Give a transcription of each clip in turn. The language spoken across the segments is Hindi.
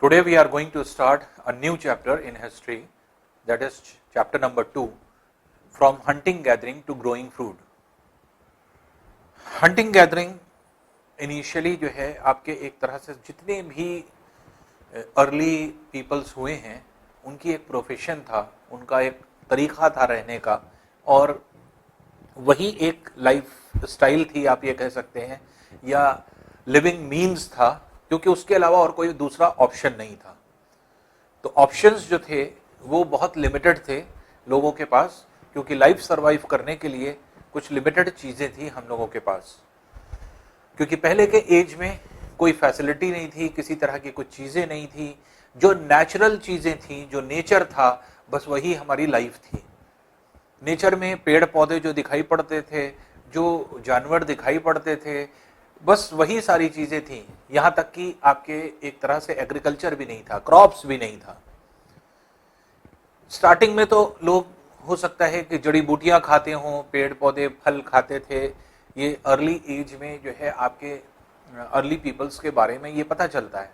Today we are going to start a new chapter in history, that is chapter number 2, from hunting gathering to growing food. Hunting gathering initially जो है आपके एक तरह से जितने भी अर्ली पीपल्स हुए हैं उनकी एक प्रोफेशन था, उनका एक तरीका था रहने का, और वही एक लाइफ स्टाइल थी आप ये कह सकते हैं, या लिविंग मीन्स था, क्योंकि उसके अलावा और कोई दूसरा ऑप्शन नहीं था। तो ऑप्शंस जो थे वो बहुत लिमिटेड थे लोगों के पास, क्योंकि लाइफ सरवाइव करने के लिए कुछ लिमिटेड चीज़ें थी हम लोगों के पास, क्योंकि पहले के एज में कोई फैसिलिटी नहीं थी, किसी तरह की कुछ चीज़ें नहीं थी। जो नेचुरल चीज़ें थी, जो नेचर था, बस वही हमारी लाइफ थी। नेचर में पेड़ पौधे जो दिखाई पड़ते थे, जो जानवर दिखाई पड़ते थे, बस वही सारी चीज़ें थी। यहाँ तक कि आपके एक तरह से एग्रीकल्चर भी नहीं था, क्रॉप्स भी नहीं था। स्टार्टिंग में तो लोग हो सकता है कि जड़ी बूटियाँ खाते हों, पेड़ पौधे फल खाते थे। ये अर्ली एज में जो है आपके अर्ली पीपल्स के बारे में ये पता चलता है।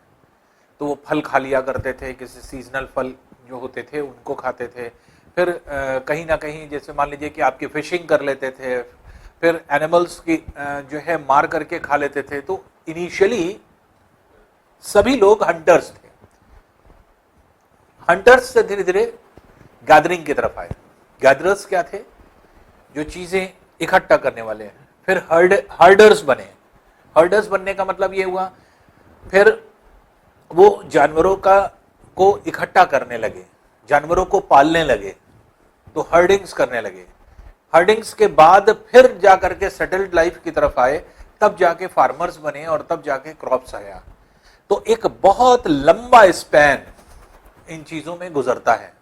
तो वो फल खा लिया करते थे, किसी सीजनल फल जो होते थे उनको खाते थे। फिर कहीं ना कहीं जैसे मान लीजिए कि आपकी फिशिंग कर लेते थे, फिर एनिमल्स की जो है मार करके खा लेते थे। तो इनिशियली सभी लोग हंटर्स थे। हंटर्स से धीरे धीरे गैदरिंग की तरफ आए। गैदरर्स क्या थे? जो चीजें इकट्ठा करने वाले हैं। फिर हर्डर्स बने। हर्डर्स बनने का मतलब ये हुआ, फिर वो जानवरों को इकट्ठा करने लगे, जानवरों को पालने लगे, तो हर्डिंग्स करने लगे। हर्डिंग्स के बाद फिर जाकर के सेटल्ड लाइफ की तरफ आए, तब जाके फार्मर्स बने और तब जाके क्रॉप्स आया। तो एक बहुत लंबा स्पैन इन चीजों में गुजरता है।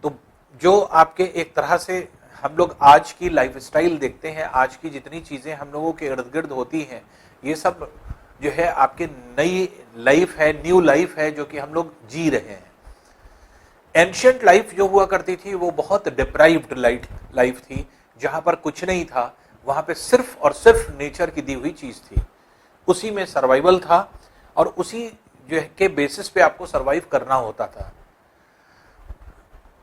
तो जो आपके एक तरह से हम लोग आज की लाइफस्टाइल देखते हैं, आज की जितनी चीजें हम लोगों के इर्द गिर्द होती हैं, ये सब जो है आपके नई लाइफ है, न्यू लाइफ है, जो कि हम लोग जी रहे हैं। एंशिएंट लाइफ जो हुआ करती थी वो बहुत डिप्राइव्ड लाइफ थी, जहां पर कुछ नहीं था, वहां पे सिर्फ और सिर्फ नेचर की दी हुई चीज थी। उसी में सर्वाइवल था और उसी जो है के बेसिस पे आपको सर्वाइव करना होता था।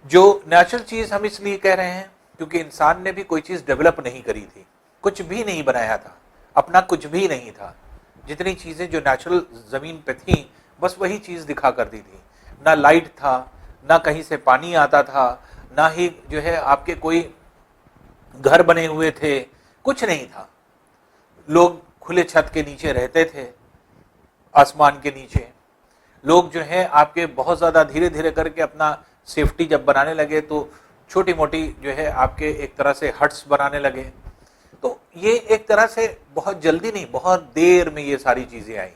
जो नेचुरल चीज हम इसलिए कह रहे हैं क्योंकि इंसान ने भी कोई चीज डेवलप नहीं करी थी, कुछ भी नहीं बनाया था, अपना कुछ भी नहीं था। जितनी चीजें जो नेचुरल जमीन पे थी बस वही चीज दिखा करती थी। ना लाइट था, ना कहीं से पानी आता था, ना ही जो है आपके कोई घर बने हुए थे, कुछ नहीं था। लोग खुले छत के नीचे रहते थे, आसमान के नीचे। लोग जो है आपके बहुत ज्यादा धीरे धीरे करके अपना सेफ्टी जब बनाने लगे तो छोटी मोटी जो है आपके एक तरह से हट्स बनाने लगे। तो ये एक तरह से बहुत जल्दी नहीं, बहुत देर में ये सारी चीजें आई।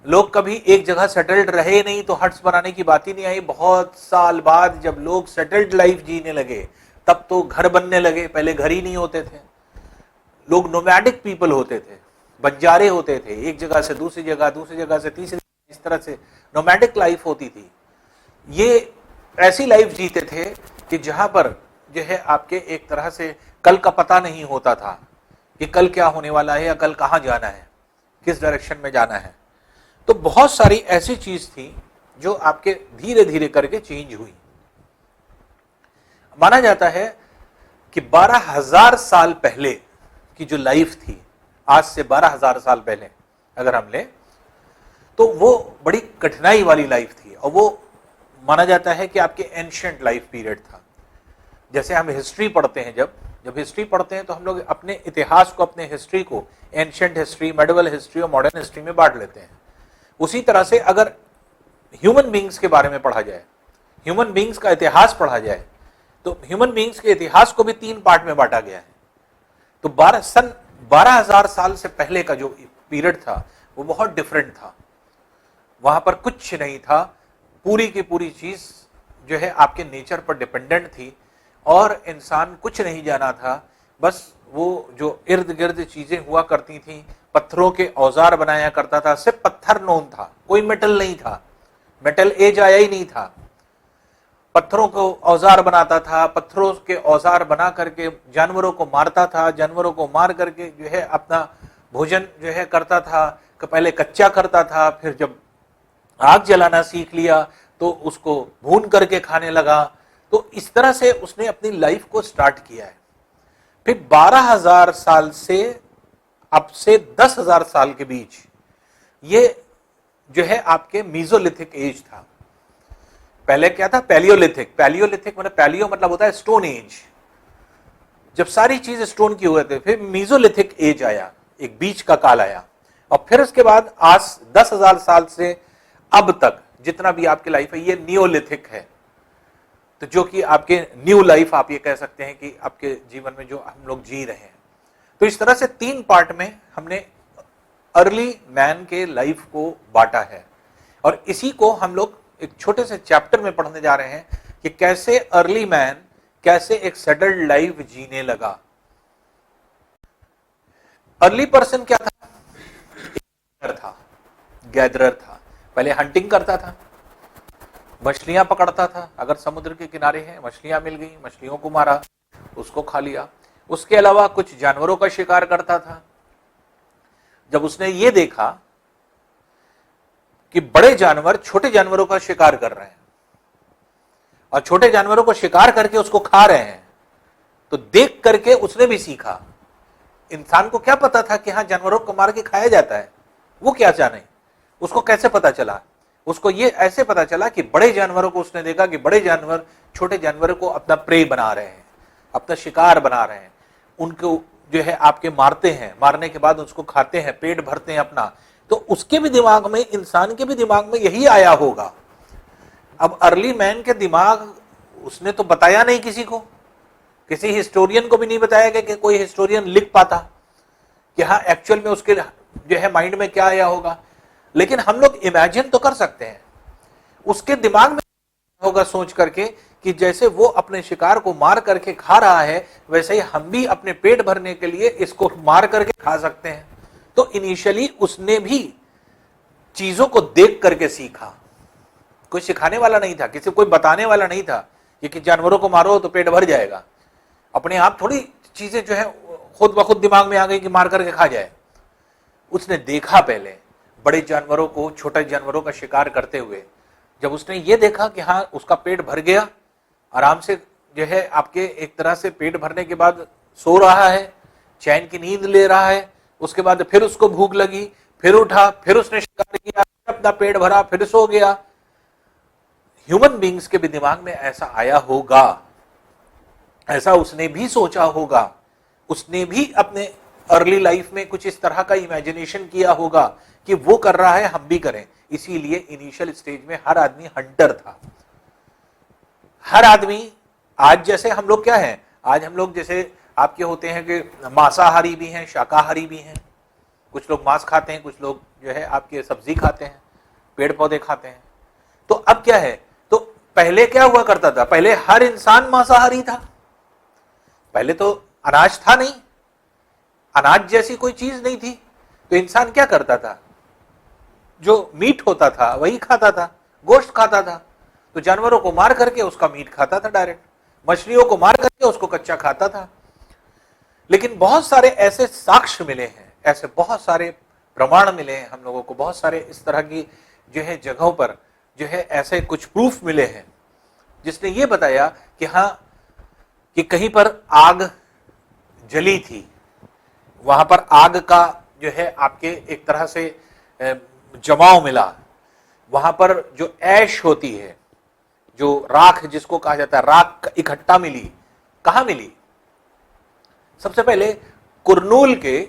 लोग कभी एक जगह सेटल्ड रहे नहीं तो हट्स बनाने की बात ही नहीं आई। बहुत साल बाद जब लोग सेटल्ड लाइफ जीने लगे तब तो घर बनने लगे। पहले घर ही नहीं होते थे। लोग नोमैडिक पीपल होते थे, बंजारे होते थे, एक जगह से दूसरी जगह, दूसरी जगह से तीसरी, इस तरह से नोमैडिक लाइफ होती थी। ये ऐसी लाइफ जीते थे कि जहां पर जो है आपके एक तरह से कल का पता नहीं होता था कि कल क्या होने वाला है या कल कहां जाना है, किस डायरेक्शन में जाना है। तो बहुत सारी ऐसी चीज थी जो आपके धीरे धीरे करके चेंज हुई। माना जाता है कि 12,000 साल पहले की जो लाइफ थी, आज से 12,000 साल पहले अगर हम ले, तो वो बड़ी कठिनाई वाली लाइफ थी। और वो माना जाता है कि आपके एंशिएंट लाइफ पीरियड था। जैसे हम हिस्ट्री पढ़ते हैं, जब हिस्ट्री पढ़ते हैं तो हम लोग अपने इतिहास को, अपने हिस्ट्री को एंशिएंट हिस्ट्री, मेडिवल हिस्ट्री और मॉडर्न हिस्ट्री में बांट लेते हैं। उसी तरह से अगर ह्यूमन बींग्स के बारे में पढ़ा जाए, ह्यूमन बींग्स का इतिहास पढ़ा जाए, तो ह्यूमन बींग्स के इतिहास को भी 3 पार्ट में बांटा गया है। तो 12,000 साल से पहले का जो पीरियड था वो बहुत डिफरेंट था। वहां पर कुछ नहीं था, पूरी की पूरी चीज जो है आपके नेचर पर डिपेंडेंट थी और इंसान कुछ नहीं जाना था। बस वो जो इर्द गिर्द चीजें हुआ करती थी, पत्थरों के औजार बनाया करता था, सिर्फ पत्थर नोन था, कोई मेटल नहीं था, मेटल एज आया ही नहीं था। पत्थरों को औजार बनाता था, पत्थरों के औजार बना करके जानवरों को मारता था, जानवरों को मार करके जो है अपना भोजन जो है करता था। पहले कच्चा करता था, फिर जब आग जलाना सीख लिया तो उसको भून करके खाने लगा। तो इस तरह से उसने अपनी लाइफ को स्टार्ट किया है। फिर 12,000 साल से अब से 10,000 साल के बीच ये जो है आपके मीजोलिथिक एज था। पहले क्या था? पैलियोलिथिक। पैलियोलिथिक मतलब पैलियो मतलब होता है स्टोन एज, जब सारी चीज स्टोन की हुए थे। फिर मीजोलिथिक एज आया, एक बीच का काल आया, और फिर उसके बाद आज 10,000 साल से अब तक जितना भी आपकी लाइफ है ये नियोलिथिक है। तो जो कि आपके न्यू लाइफ आप ये कह सकते हैं कि आपके जीवन में जो हम लोग जी रहे हैं। तो इस तरह से 3 पार्ट में हमने अर्ली मैन के लाइफ को बांटा है, और इसी को हम लोग एक छोटे से चैप्टर में पढ़ने जा रहे हैं कि कैसे अर्ली मैन कैसे एक सेटल्ड लाइफ जीने लगा। अर्ली पर्सन क्या था? गैदरर था। पहले हंटिंग करता था, मछलियां पकड़ता था। अगर समुद्र के किनारे है, मछलियां मिल गई, मछलियों को मारा, उसको खा लिया। उसके अलावा कुछ जानवरों का शिकार करता था। जब उसने ये देखा कि बड़े जानवर छोटे जानवरों का शिकार कर रहे हैं और छोटे जानवरों को शिकार करके उसको खा रहे हैं, तो देख करके उसने भी सीखा। इंसान को क्या पता था कि हाँ जानवरों को मार के खाया जाता है? वो क्या जाने, उसको कैसे पता चला? उसको ये ऐसे पता चला कि बड़े जानवरों को उसने देखा कि बड़े जानवर छोटे जानवरों को अपना प्रे बना रहे हैं, अपना शिकार बना रहे हैं, उनको जो है आपके मारते हैं, मारने के बाद उसको खाते हैं, पेट भरते हैं अपना। तो उसके भी दिमाग में, इंसान के भी दिमाग में यही आया होगा। अब अर्ली मैन के दिमाग उसने तो बताया नहीं किसी को, किसी हिस्टोरियन को भी नहीं बताया गया कि कोई हिस्टोरियन लिख पाता कि हाँ एक्चुअल में उसके जो है माइंड में क्या आया होगा। लेकिन हम लोग इमेजिन तो कर सकते हैं उसके दिमाग में होगा सोच करके कि जैसे वो अपने शिकार को मार करके खा रहा है, वैसे ही हम भी अपने पेट भरने के लिए इसको मार करके खा सकते हैं। तो इनिशियली उसने भी चीजों को देख करके सीखा। कोई सिखाने वाला नहीं था, किसी कोई बताने वाला नहीं था कि जानवरों को मारो तो पेट भर जाएगा। अपने आप थोड़ी चीजें जो है खुद ब खुद दिमाग में आ गई कि मार करके खा जाए। उसने देखा पहले बड़े जानवरों को छोटे जानवरों का शिकार करते हुए। जब उसने ये देखा कि हाँ उसका पेट भर गया, आराम से जो है आपके एक तरह से पेट भरने के बाद सो रहा है, चैन की नींद ले रहा है। उसके बाद फिर उसको भूख लगी, फिर उठा, फिर उसने शिकार किया, अपना पेट भरा, फिर सो गया। ह्यूमन बींग्स के भी दिमाग में ऐसा आया होगा, ऐसा उसने भी सोचा होगा। उसने भी अपने अर्ली लाइफ में कुछ इस तरह का इमेजिनेशन किया होगा कि वो कर रहा है हम भी करें। इसीलिए इनिशियल स्टेज में हर आदमी हंटर था। हर आदमी आज जैसे हम लोग क्या है, आज हम लोग जैसे आपके होते हैं कि मांसाहारी भी हैं, शाकाहारी भी हैं। कुछ लोग मांस खाते हैं, कुछ लोग जो है आपके सब्जी खाते हैं, पेड़ पौधे खाते हैं। तो अब क्या है, तो पहले क्या हुआ करता था? पहले हर इंसान मांसाहारी था। पहले तो अनाज था नहीं, अनाज जैसी कोई चीज नहीं थी। तो इंसान क्या करता था? जो मीट होता था वही खाता था, गोश्त खाता था। तो जानवरों को मार करके उसका मीट खाता था डायरेक्ट, मछलियों को मार करके उसको कच्चा खाता था। लेकिन बहुत सारे ऐसे साक्ष्य मिले हैं, ऐसे बहुत सारे प्रमाण मिले हैं हम लोगों को, बहुत सारे इस तरह की जो है जगहों पर जो है ऐसे कुछ प्रूफ मिले हैं जिसने ये बताया कि हाँ कि कहीं पर आग जली थी, वहां पर आग का जो है आपके एक तरह से जमाव मिला। वहां पर जो ऐश होती है, जो राख जिसको कहा जाता है, राख इकट्ठा मिली। कहां मिली? सबसे पहले कुरनूल के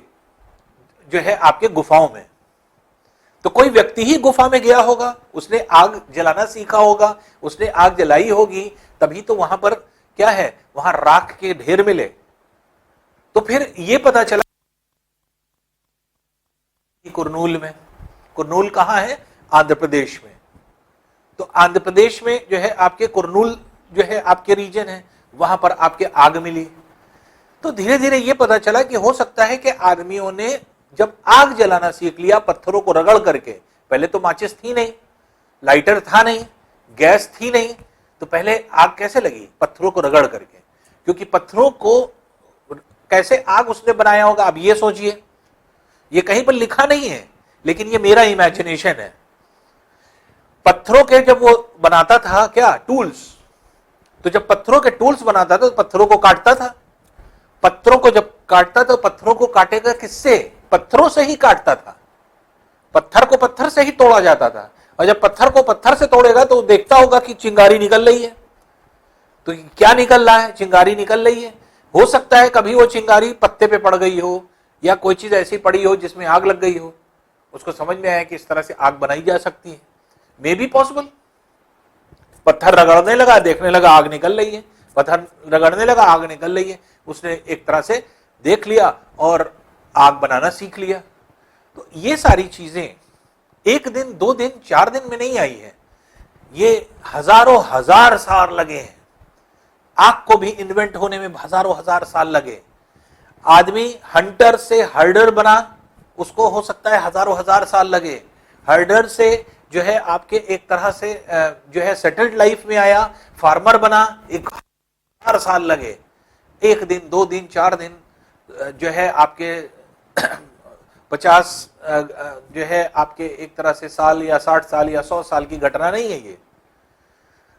जो है आपके गुफाओं में। तो कोई व्यक्ति ही गुफा में गया होगा, उसने आग जलाना सीखा होगा, उसने आग जलाई होगी, तभी तो वहां पर क्या है, वहां राख के ढेर मिले। तो फिर यह पता चला कुरनूल में। कुरनूल कहां है? आंध्र प्रदेश में। तो आंध्र प्रदेश में जो है आपके कुरनूल जो है आपके रीजन है, वहां पर आपके आग मिली। तो धीरे धीरे यह पता चला कि हो सकता है कि आदमियों ने जब आग जलाना सीख लिया पत्थरों को रगड़ करके, पहले तो माचिस थी नहीं, लाइटर था नहीं, गैस थी नहीं, तो पहले आग कैसे लगी? पत्थरों को रगड़ करके। क्योंकि पत्थरों को कैसे आग उसने बनाया होगा, अब ये सोचिए। ये कहीं पर लिखा नहीं है, लेकिन ये मेरा इमेजिनेशन है। पत्थरों के जब वो बनाता था क्या टूल्स, तो जब पत्थरों के टूल्स बनाता था तो पत्थरों को काटता था। पत्थरों को जब काटता तो पत्थरों को काटेगा किससे? पत्थरों से ही काटता था। पत्थर को पत्थर से ही तोड़ा जाता था। और जब पत्थर को पत्थर से तोड़ेगा तो देखता होगा कि चिंगारी निकल रही है। तो क्या निकल रहा है? चिंगारी निकल रही है। हो सकता है कभी वो चिंगारी पत्ते पे पड़ गई हो या कोई चीज ऐसी पड़ी हो जिसमें आग लग गई हो, उसको समझ में आया कि इस तरह से आग बनाई जा सकती है। May be possible. पत्थर रगड़ने लगा, देखने लगा आग निकल रही है, पत्थर रगड़ने लगा आग निकल रही है, उसने एक तरह से देख लिया और आग बनाना सीख लिया। तो ये सारी चीजें एक दिन, 2 दिन, 4 दिन में नहीं आई है, ये हजारों हजार साल लगे हैं। आग को भी इन्वेंट होने में हजारों हजार साल लगे। आदमी हंटर से हर्डर बना, उसको हो सकता है हजारों हजार साल लगे। हर्डर से जो है आपके एक तरह से जो है सेटल्ड लाइफ में आया, फार्मर बना, 1000 साल लगे। 1 दिन, 2 दिन, 4 दिन जो है आपके 50 जो है आपके एक तरह से साल या 60 साल या 100 साल की घटना नहीं है।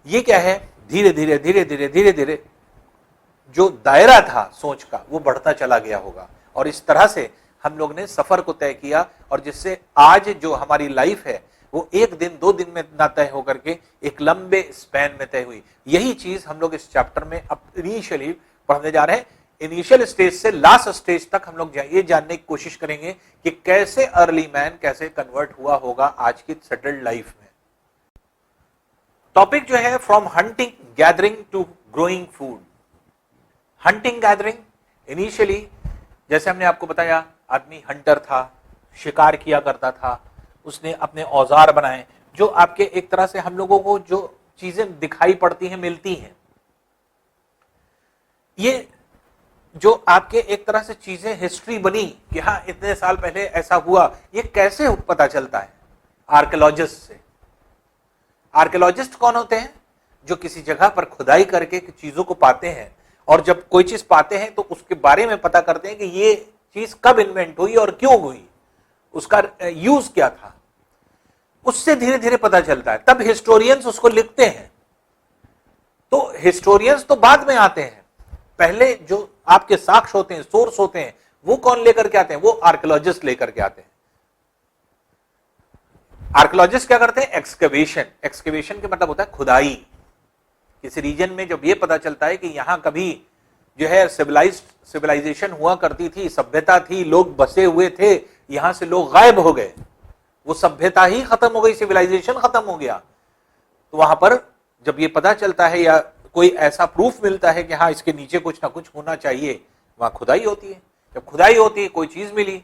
ये क्या है? धीरे धीरे धीरे धीरे धीरे धीरे जो दायरा था सोच का वो बढ़ता चला गया होगा, और इस तरह से हम लोग ने सफर को तय किया, और जिससे आज जो हमारी लाइफ है वो 1 दिन 2 दिन में ना तय होकर के एक लंबे स्पैन में तय हुई। यही चीज हम लोग इस चैप्टर में अब इनिशियली पढ़ने जा रहे हैं। इनिशियल स्टेज से लास्ट स्टेज तक हम लोग ये जानने की कोशिश करेंगे कि कैसे अर्ली मैन कैसे कन्वर्ट हुआ होगा आज की सेटल्ड लाइफ में। टॉपिक जो है from hunting gathering to growing food. Hunting gathering, initially जैसे हमने आपको बताया आदमी हंटर था, शिकार किया करता था, उसने अपने औजार बनाए जो आपके एक तरह से हम लोगों को जो चीजें दिखाई पड़ती हैं मिलती हैं, ये जो आपके एक तरह से चीजें हिस्ट्री बनी कि हाँ इतने साल पहले ऐसा हुआ, ये कैसे पता चलता है? आर्कियोलॉजिस्ट से। आर्कियोलॉजिस्ट कौन होते हैं? जो किसी जगह पर खुदाई करके चीजों को पाते हैं, और जब कोई चीज पाते हैं तो उसके बारे में पता करते हैं कि ये चीज कब इन्वेंट हुई और क्यों हुई, उसका यूज क्या था, उससे धीरे धीरे पता चलता है। तब हिस्टोरियंस उसको लिखते हैं। तो हिस्टोरियंस तो बाद में आते हैं, पहले जो आपके साक्ष्य होते हैं, सोर्स होते हैं, वो कौन लेकर के आते हैं? वो आर्कियोलॉजिस्ट लेकर के आते हैं। आर्कियोलॉजिस्ट क्या करते हैं? एक्सकवेशन। एक्सकवेशन का मतलब होता है खुदाई। किसी रीजन में जब ये पता चलता है कि यहां कभी जो है सिविलाइजेशन हुआ करती थी, सभ्यता थी, लोग बसे हुए थे, यहां से लोग गायब हो गए, वो सभ्यता ही खत्म हो गई, सिविलाइजेशन खत्म हो गया, तो वहां पर जब ये पता चलता है या कोई ऐसा प्रूफ मिलता है कि हाँ इसके नीचे कुछ ना कुछ होना चाहिए, वहां खुदाई होती है। जब खुदाई होती है, कोई चीज मिली,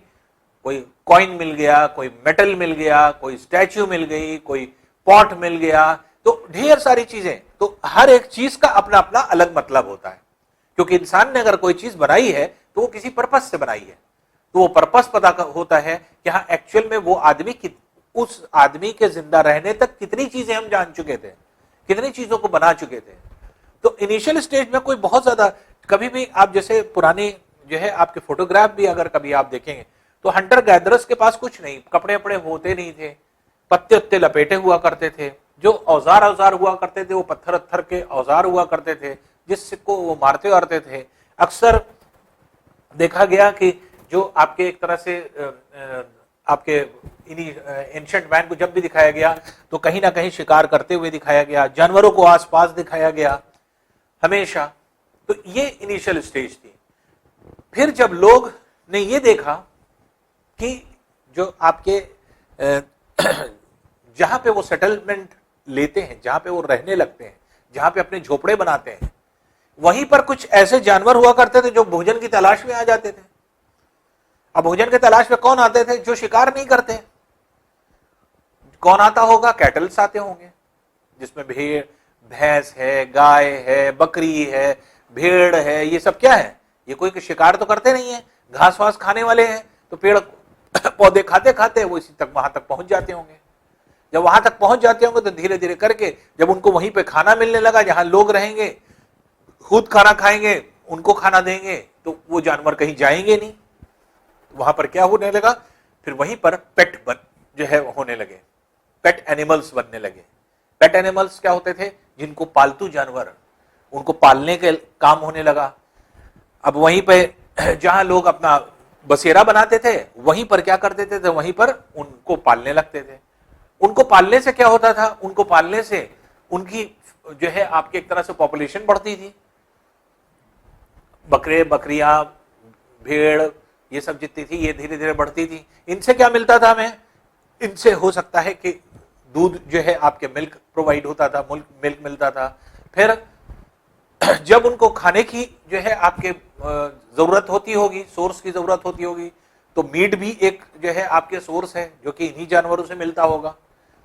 कोई कॉइन मिल गया, कोई मेटल मिल गया, कोई स्टैच्यू मिल गई, कोई पॉट मिल गया, तो ढेर सारी चीजें। तो हर एक चीज का अपना अपना अलग मतलब होता है, क्योंकि इंसान ने अगर कोई चीज बनाई है तो वो किसी पर्पस से बनाई है, तो वो पर्पस पता होता है कि हाँ एक्चुअल में वो आदमी उस आदमी के जिंदा रहने तक कितनी चीजें हम जान चुके थे, कितनी चीजों को बना चुके थे। तो इनिशियल स्टेज में कोई बहुत ज्यादा, कभी भी आप जैसे पुराने जो है आपके फोटोग्राफ भी अगर कभी आप देखेंगे तो हंटर गैदरर्स के पास कुछ नहीं, कपड़े वपड़े होते नहीं थे, पत्ते उत्ते लपेटे हुआ करते थे, जो औजार हुआ करते थे वो पत्थर अत्थर के औजार हुआ करते थे जिसको वो मारते वारते थे। अक्सर देखा गया कि जो आपके एक तरह से आपके एंशिएंट मैन को जब भी दिखाया गया तो कहीं ना कहीं शिकार करते हुए दिखाया गया, जानवरों को आसपास दिखाया गया हमेशा। तो ये इनिशियल स्टेज थी। फिर जब लोग ने ये देखा कि जो आपके जहां पे वो सेटलमेंट लेते हैं, जहां पे वो रहने लगते हैं, जहां पे अपने झोपड़े बनाते हैं, वहीं पर कुछ ऐसे जानवर हुआ करते थे जो भोजन की तलाश में आ जाते थे। अब भोजन की तलाश में कौन आते थे? जो शिकार नहीं करते। कौन आता होगा? कैटल्स आते होंगे, जिसमें भेड़, भैंस है, गाय है, बकरी है, भेड़ है, ये सब क्या है? ये कोई शिकार तो करते नहीं है, घास वास खाने वाले हैं, तो पेड़ पौधे खाते खाते वो इसी तक वहां तक पहुंच जाते होंगे। जब वहां तक पहुंच जाते होंगे तो धीरे धीरे करके जब उनको वहीं पे खाना मिलने लगा, जहां लोग रहेंगे, खुद खाना खाएंगे, उनको खाना देंगे, तो वो जानवर कहीं जाएंगे नहीं। वहां पर क्या होने लगा? फिर वहीं पर पेट जो है होने लगे, पेट एनिमल्स बनने लगे। पेट एनिमल्स क्या होते थे, जिनको पालतू जानवर, उनको पालने के काम होने लगा। अब वहीं पे जहां लोग अपना बसेरा बनाते थे, वहीं पर क्या करते थे, तो वहीं पर उनको पालने लगते थे। उनको पालने से क्या होता था, उनको पालने से उनकी जो है आपके एक तरह से पॉपुलेशन बढ़ती थी। बकरे, बकरियां, भेड़, ये सब जितनी थी ये धीरे धीरे बढ़ती थी। इनसे क्या मिलता था हमें, इनसे हो सकता है कि दूध जो है आपके मिल्क प्रोवाइड होता था, मिल्क मिलता था। फिर जब उनको खाने की जो है आपके जरूरत होती होगी, सोर्स की जरूरत होती होगी, तो मीट भी एक जो है आपके सोर्स है जो कि इन्हीं जानवरों से मिलता होगा।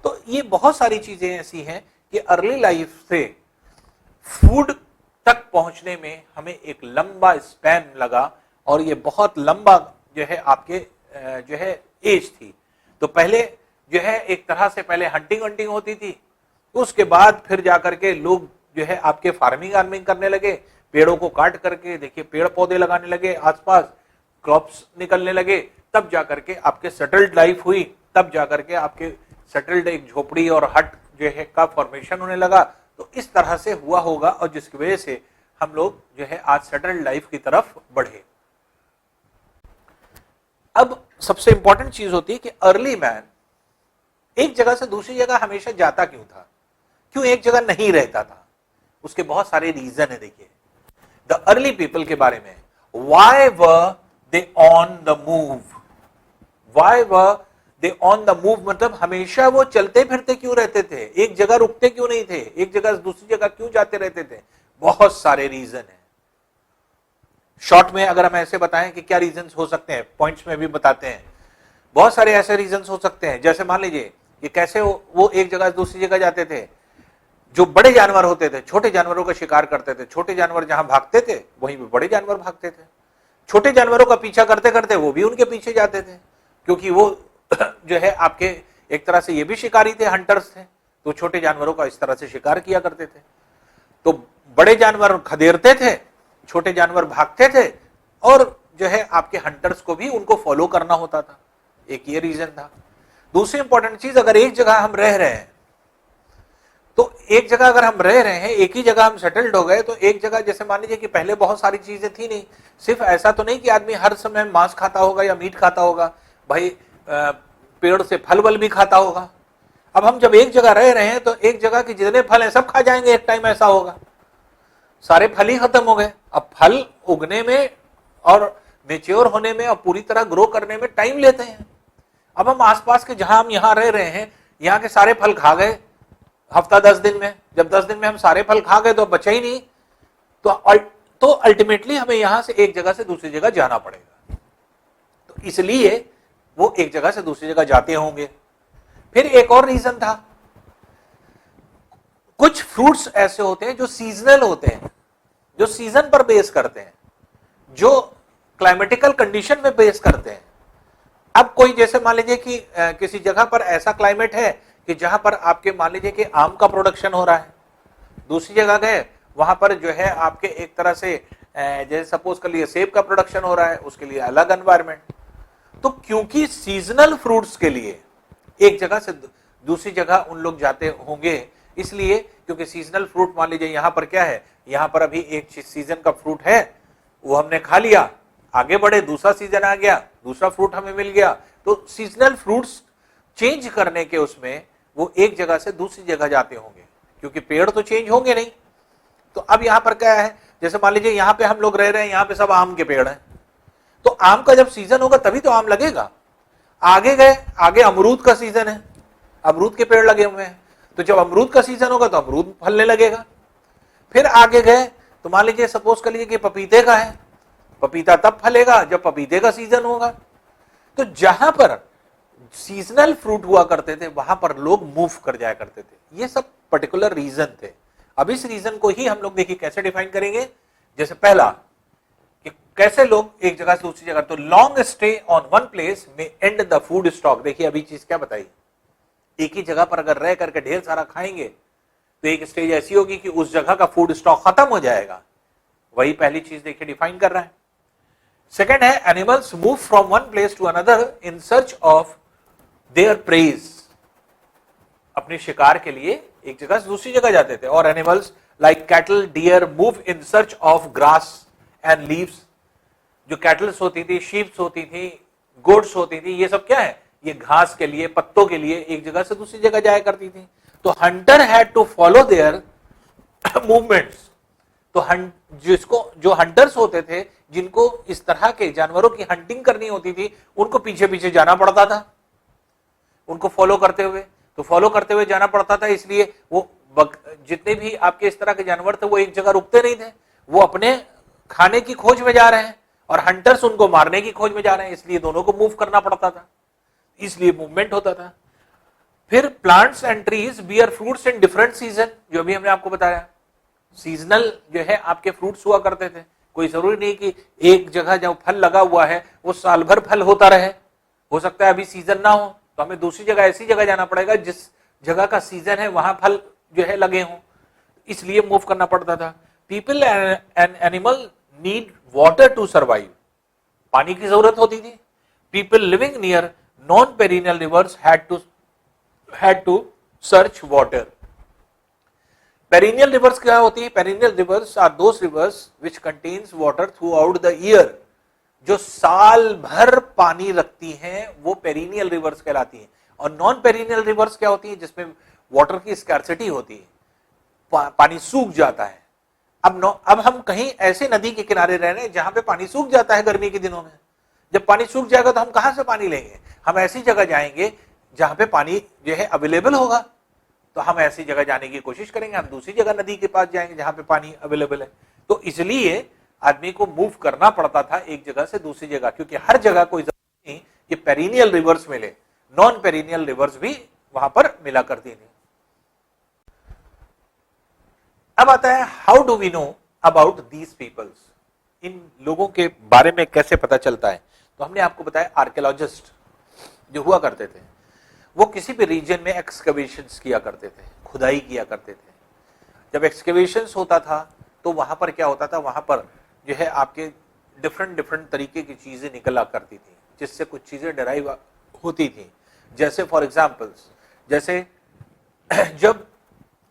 तो ये बहुत सारी चीजें ऐसी हैं कि अर्ली लाइफ से फूड तक पहुंचने में हमें एक लंबा स्पैन लगा, और ये बहुत लंबा जो है आपके जो है एज थी। तो पहले जो है एक तरह से पहले हंटिंग होती थी, उसके बाद फिर जाकर के लोग जो है आपके फार्मिंग करने लगे, पेड़ों को काट करके देखिए पेड़ पौधे लगाने लगे, आसपास क्रॉप्स निकलने लगे, तब जाकर के आपके सेटल्ड लाइफ हुई, तब जाकर के आपके सेटल्ड एक झोपड़ी और हट जो है का फॉर्मेशन होने लगा। तो इस तरह से हुआ होगा, और जिसकी वजह से हम लोग जो है आज सेटल्ड लाइफ की तरफ बढ़े। अब सबसे इंपॉर्टेंट चीज होती है कि अर्ली मैन एक जगह से दूसरी जगह हमेशा जाता क्यों था, क्यों एक जगह नहीं रहता था? उसके बहुत सारे रीजन है। देखिए द अर्ली पीपल के बारे में, why were they on the move, why were they on the move, मतलब हमेशा वो चलते फिरते क्यों रहते थे, एक जगह रुकते क्यों नहीं थे, एक जगह से दूसरी जगह क्यों जाते रहते थे? बहुत सारे रीजन है। शॉर्ट में अगर हम ऐसे बताएं कि क्या रीजंस हो सकते हैं, पॉइंट्स में भी बताते हैं। बहुत सारे ऐसे रीजंस हो सकते हैं, जैसे मान लीजिए कि कैसे वो एक जगह से दूसरी जगह जाते थे। जो बड़े जानवर होते थे छोटे जानवरों का शिकार करते थे, छोटे जानवर जहां भागते थे वहीं पे बड़े जानवर भागते थे, छोटे जानवरों का पीछा करते करते वो भी उनके पीछे जाते थे, क्योंकि वो जो है आपके एक तरह से ये भी शिकारी थे, हंटर्स थे, तो छोटे जानवरों का इस तरह से शिकार किया करते थे। तो बड़े जानवर खदेड़ते थे, छोटे जानवर भागते थे, और जो है आपके हंटर्स को भी उनको फॉलो करना होता था। एक ये रीजन था। दूसरी इंपॉर्टेंट चीज, अगर एक जगह हम रह रहे हैं, तो एक जगह अगर हम रह रहे हैं, एक ही जगह हम सेटल्ड हो गए, तो एक जगह जैसे मान लीजिए कि पहले बहुत सारी चीजें थी नहीं, सिर्फ ऐसा तो नहीं कि आदमी हर समय मांस खाता होगा या मीट खाता होगा, भाई पेड़ से फल वल भी खाता होगा। अब हम जब एक जगह रह रहे हैं तो एक जगह के जितने फल हैं सब खा जाएंगे, एक टाइम ऐसा होगा सारे फल ही खत्म हो गए। अब फल उगने में और मेच्योर होने में और पूरी तरह ग्रो करने में टाइम लेते हैं। अब हम आसपास के जहां हम यहां रह रहे हैं, यहाँ के सारे फल खा गए हफ्ता 10 दिन में, जब 10 दिन में हम सारे फल खा गए तो बचा ही नहीं, तो अल्टीमेटली हमें यहां से एक जगह से दूसरी जगह जाना पड़ेगा। तो इसलिए वो एक जगह से दूसरी जगह जाते होंगे। फिर एक और रीजन था, कुछ फ्रूट्स ऐसे होते हैं जो सीजनल होते हैं, जो सीजन पर बेस करते हैं, जो क्लाइमेटिकल कंडीशन में बेस करते हैं। अब कोई जैसे मान लीजिए कि किसी जगह पर ऐसा क्लाइमेट है कि जहां पर आपके मान लीजिए कि आम का प्रोडक्शन हो रहा है, दूसरी जगह गए वहां पर जो है आपके एक तरह से जैसे सपोज कर लिए सेब का प्रोडक्शन हो रहा है, उसके लिए अलग एनवायरमेंट। तो क्योंकि सीजनल फ्रूट्स के लिए एक जगह से दूसरी जगह उन लोग जाते होंगे, इसलिए क्योंकि सीजनल फ्रूट मान लीजिए यहां पर क्या है, यहां पर अभी एक सीजन का फ्रूट है वो हमने खा लिया, आगे बढ़े दूसरा सीजन आ गया, दूसरा फ्रूट हमें मिल गया। तो सीजनल फ्रूट्स चेंज करने के उसमें वो एक जगह से दूसरी जगह जाते होंगे, क्योंकि पेड़ तो चेंज होंगे नहीं। तो अब यहां पर क्या है, जैसे मान लीजिए यहां पे हम लोग रह रहे हैं, यहां पे सब आम के पेड़ हैं, तो आम का जब सीजन होगा तभी तो आम लगेगा। आगे गए, आगे अमरूद का सीजन है, अमरूद के पेड़ लगे हुए हैं, तो जब अमरूद का सीजन होगा तो अमरूद फलने लगेगा। फिर आगे गए तो मान लीजिए सपोज कर लीजिए कि पपीते का है, पपीता तब फलेगा जब पपीते का सीजन होगा। तो जहां पर सीजनल फ्रूट हुआ करते थे वहां पर लोग मूव कर जाया करते थे। ये सब पर्टिकुलर रीजन थे। अब इस रीजन को ही हम लोग देखिए कैसे डिफाइन करेंगे। जैसे पहला कि कैसे लोग एक जगह से दूसरी जगह, तो long stay on one place में एंड द फूड स्टॉक। देखिए अभी चीज क्या बताई, एक ही जगह पर अगर रह करके ढेर सारा खाएंगे तो एक स्टेज ऐसी होगी कि उस जगह का फूड स्टॉक खत्म हो जाएगा। वही पहली चीज देखिए डिफाइन कर रहा है। सेकंड है animals move from one place to another in search of their prey. अपने शिकार के लिए एक जगह से दूसरी जगह जाते थे। और animals like cattle, deer move in search of grass and leaves. जो कैटल्स होती थी, शीप्स होती थी, गोट्स होती थी, ये सब क्या है, ये घास के लिए, पत्तों के लिए एक जगह से दूसरी जगह जाया करती थी। तो hunter had to follow their movements. तो जिसको जो हंटर्स होते थे, जिनको इस तरह के जानवरों की हंटिंग करनी होती थी, उनको पीछे पीछे जाना पड़ता था, उनको फॉलो करते हुए। तो फॉलो करते हुए जाना पड़ता था, इसलिए वो जितने भी आपके इस तरह के जानवर थे वो एक जगह रुकते नहीं थे, वो अपने खाने की खोज में जा रहे हैं और हंटर्स उनको मारने की खोज में जा रहे हैं, इसलिए दोनों को मूव करना पड़ता था, इसलिए मूवमेंट होता था। फिर plants and trees bear fruits in different season, जो भी हमने आपको बताया, सीजनल जो है आपके फ्रूट्स हुआ करते थे। कोई जरूरी नहीं कि एक जगह जो फल लगा हुआ है वो साल भर फल होता रहे, हो सकता है अभी सीजन ना हो तो हमें दूसरी जगह, ऐसी जगह जाना पड़ेगा जिस जगह का सीजन है वहां फल जो है लगे हों, इसलिए मूव करना पड़ता था। People and animal need water to survive, पानी की जरूरत होती थी। People living near non perennial rivers had to search water. Perennial rivers क्या होती है? Perennial rivers are those rivers which contains water throughout the year, जो साल भर पानी रखती हैं वो पेरिनियल रिवर्स कहलाती हैं। और नॉन पेरिनियल रिवर्स क्या होती है? जिसमें वाटर की स्कैर्सिटी होती है, पानी सूख जाता है। अब हम कहीं ऐसे नदी के किनारे रह रहे हैं जहां पे पानी सूख जाता है गर्मी के दिनों में। जब पानी सूख जाएगा तो हम कहां से पानी लेंगे? हम ऐसी जगह जाएंगे जहां पे पानी जो है अवेलेबल होगा, तो हम ऐसी जगह जाने की कोशिश करेंगे, हम दूसरी जगह नदी के पास जाएंगे जहां पे पानी अवेलेबल है। तो इसलिए आदमी को मूव करना पड़ता था एक जगह से दूसरी जगह, क्योंकि हर जगह कोई जरूरी नहीं कि पेरिनियल रिवर्स मिले, नॉन पेरिनियल रिवर्स भी वहां पर मिला करती थी। अब आता है how do we know about these peoples, इन लोगों के बारे में कैसे पता चलता है? तो हमने आपको बताया आर्कियोलॉजिस्ट जो हुआ करते थे वो किसी भी रीजन में एक्सकवेशंस किया करते थे, खुदाई किया करते थे। जब एक्सकवेशंस होता था तो वहां पर क्या होता था, वहां पर जो है आपके डिफरेंट तरीके की चीजें निकला करती थी, जिससे कुछ चीजें डराइव होती थी। जैसे फॉर एग्जांपल्स, जैसे जब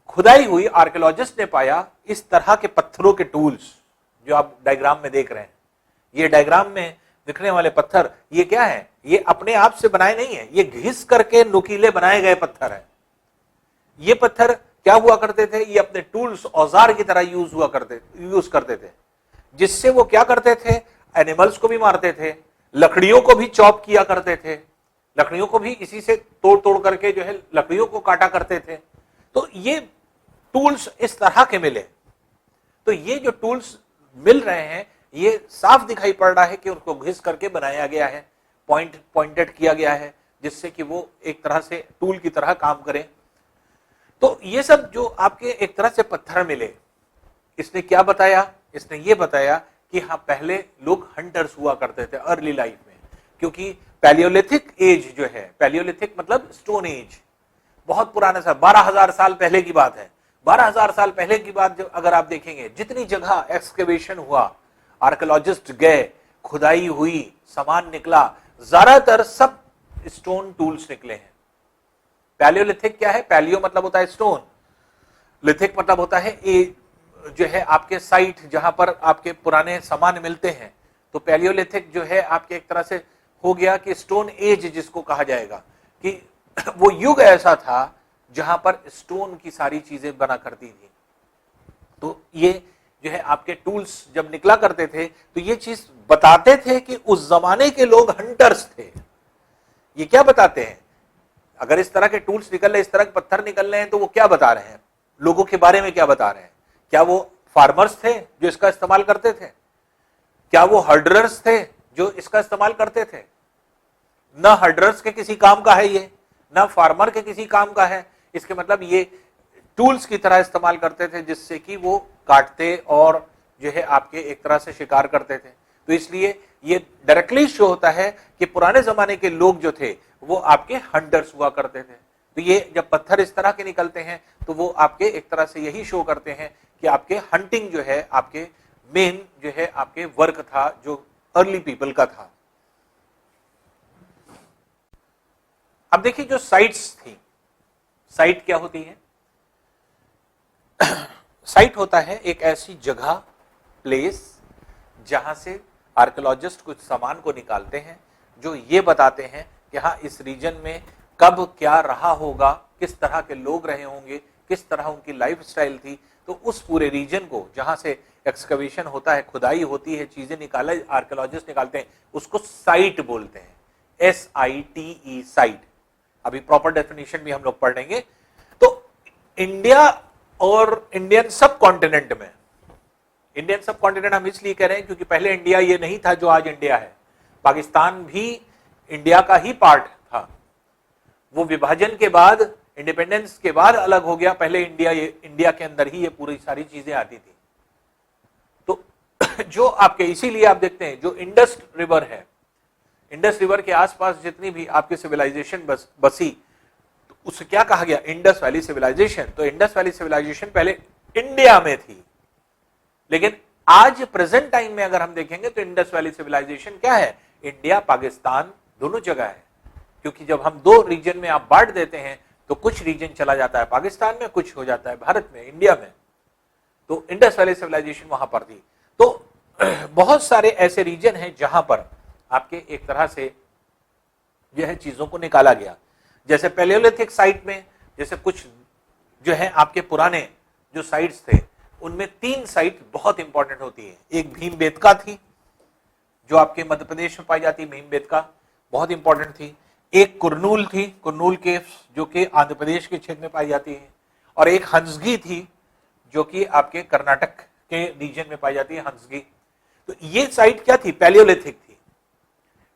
खुदाई हुई, आर्कियोलॉजिस्ट ने पाया इस तरह के पत्थरों के टूल्स, जो आप डायग्राम में देख रहे हैं, ये डायग्राम में दिखने वाले पत्थर, ये क्या है? ये अपने आप से बनाए नहीं है, ये घिस करके नुकीले बनाए गए पत्थर है। ये पत्थर क्या हुआ करते थे? ये अपने टूल्स, औजार की तरह यूज करते थे, जिससे वो क्या करते थे? एनिमल्स को भी मारते थे, लकड़ियों को भी चॉप किया करते थे, लकड़ियों को भी इसी से तोड़ तोड़ करके जो है लकड़ियों को काटा करते थे। तो ये टूल्स इस तरह के मिले। तो ये जो टूल्स मिल रहे हैं, ये साफ दिखाई पड़ रहा है कि उनको घिस करके बनाया गया है, पॉइंटेड किया गया है, जिससे कि वो एक तरह से टूल की तरह काम करें। तो ये सब जो आपके एक तरह से पत्थर मिले, इसने क्या बताया? इसने ये बताया कि हाँ, पहले लोग हंटर्स हुआ करते थे अर्ली लाइफ में, क्योंकि पैलियोलिथिक एज जो है, पैलियोलिथिक मतलब स्टोन एज, बहुत पुराना सा 12,000 साल पहले की बात है। 12,000 साल पहले की बात अगर आप देखेंगे, जितनी जगह एक्सकेवेशन हुआ, आर्कियोलॉजिस्ट गए, खुदाई हुई, सामान निकला, ज्यादातर सब स्टोन टूल्स निकले हैं। पैलियोलिथिक क्या है? पैलियो मतलब होता है स्टोन, लिथिक मतलब होता है ये जो है आपके साइट जहां पर आपके पुराने सामान मिलते हैं। तो पैलियोलिथिक जो है आपके एक तरह से हो गया कि स्टोन एज जिसको कहा जाएगा, कि वो युग ऐसा था जहां पर स्टोन की सारी चीजें बना करती थी। तो ये जो है आपके टूल्स जब निकला करते थे तो ये चीज बताते थे कि उस जमाने के लोग हंटर्स थे। ये क्या बताते हैं? अगर इस तरह के टूल्स निकल रहे, इस तरह के पत्थर निकल रहे हैं, तो वो क्या बता रहे हैं? लोगों के बारे में क्या बता रहे हैं? क्या वो फार्मर्स थे जो इसका इस्तेमाल करते थे? क्या वो हर्डरर्स थे जो इसका इस्तेमाल करते थे? ना हर्डरर्स के किसी काम का है ये, ना फार्मर के किसी काम का है। इसके मतलब ये टूल्स की तरह इस्तेमाल करते थे, जिससे कि वो काटते और जो है आपके एक तरह से शिकार करते थे। तो इसलिए ये डायरेक्टली शो होता है कि पुराने जमाने के लोग जो थे वो आपके हंटर्स हुआ करते थे। तो ये जब पत्थर इस तरह के निकलते हैं तो वो आपके एक तरह से यही शो करते हैं कि आपके हंटिंग जो है आपके मेन जो है आपके वर्क था, जो अर्ली पीपल का था। अब देखिए जो साइट्स थी, साइट क्या होती है? साइट होता है एक ऐसी जगह, प्लेस, जहां से आर्कियोलॉजिस्ट कुछ सामान को निकालते हैं जो ये बताते हैं कि हाँ इस रीजन में कब क्या रहा होगा, किस तरह के लोग रहे होंगे, किस तरह उनकी लाइफस्टाइल थी। तो उस पूरे रीजन को जहां से एक्सकवेशन होता है, खुदाई होती है, चीजें निकाले आर्कियोलॉजिस्ट निकालते हैं, उसको साइट बोलते हैं, SITE, साइट। अभी प्रॉपर डेफिनेशन भी हम लोग पढ़ लेंगे। तो इंडिया और इंडियन सब कॉन्टिनेंट में, इंडियन सब कॉन्टिनेंट हम इसलिए कह रहे हैं क्योंकि पहले इंडिया ये नहीं था जो आज इंडिया है। पाकिस्तान भी इंडिया का ही पार्ट था, वो विभाजन के बाद, इंडिपेंडेंस के बाद अलग हो गया। पहले इंडिया के अंदर ही ये पूरी सारी चीजें आती थी। तो जो आपके, इसीलिए आप देखते हैं जो इंडस रिवर है, इंडस रिवर के आसपास जितनी भी आपकी सिविलाइजेशन बसी, तो उसे क्या कहा गया, इंडस वैली सिविलाइजेशन। तो इंडस वैली सिविलाइजेशन पहले इंडिया में थी, लेकिन आज प्रेजेंट टाइम में अगर हम देखेंगे तो इंडस वैली सिविलाइजेशन क्या है, इंडिया पाकिस्तान दोनों जगह है। क्योंकि जब हम दो रीजन में आप बांट देते हैं तो कुछ रीजन चला जाता है पाकिस्तान में, कुछ हो जाता है भारत में, इंडिया में। तो इंडस वैली सिविलाइजेशन वहां पर थी। तो बहुत सारे ऐसे रीजन हैं जहां पर आपके एक तरह से यह चीजों को निकाला गया। जैसे पैलियोलिथिक साइट में, जैसे कुछ जो है आपके पुराने जो साइट्स थे, उनमें 3 साइट बहुत इंपॉर्टेंट होती है। एक भीमबेटका थी जो आपके मध्य प्रदेश में पाई जाती है, भीमबेटका बहुत इंपॉर्टेंट थी। एक कुरनूल थी, कुरनूल केव्स, जो कि आंध्र प्रदेश के क्षेत्र में पाई जाती है। और एक हंसगी थी जो कि आपके कर्नाटक के रीजन में पाई जाती है, हंसगी। तो ये साइट क्या थी, पैलियोलिथिक थी,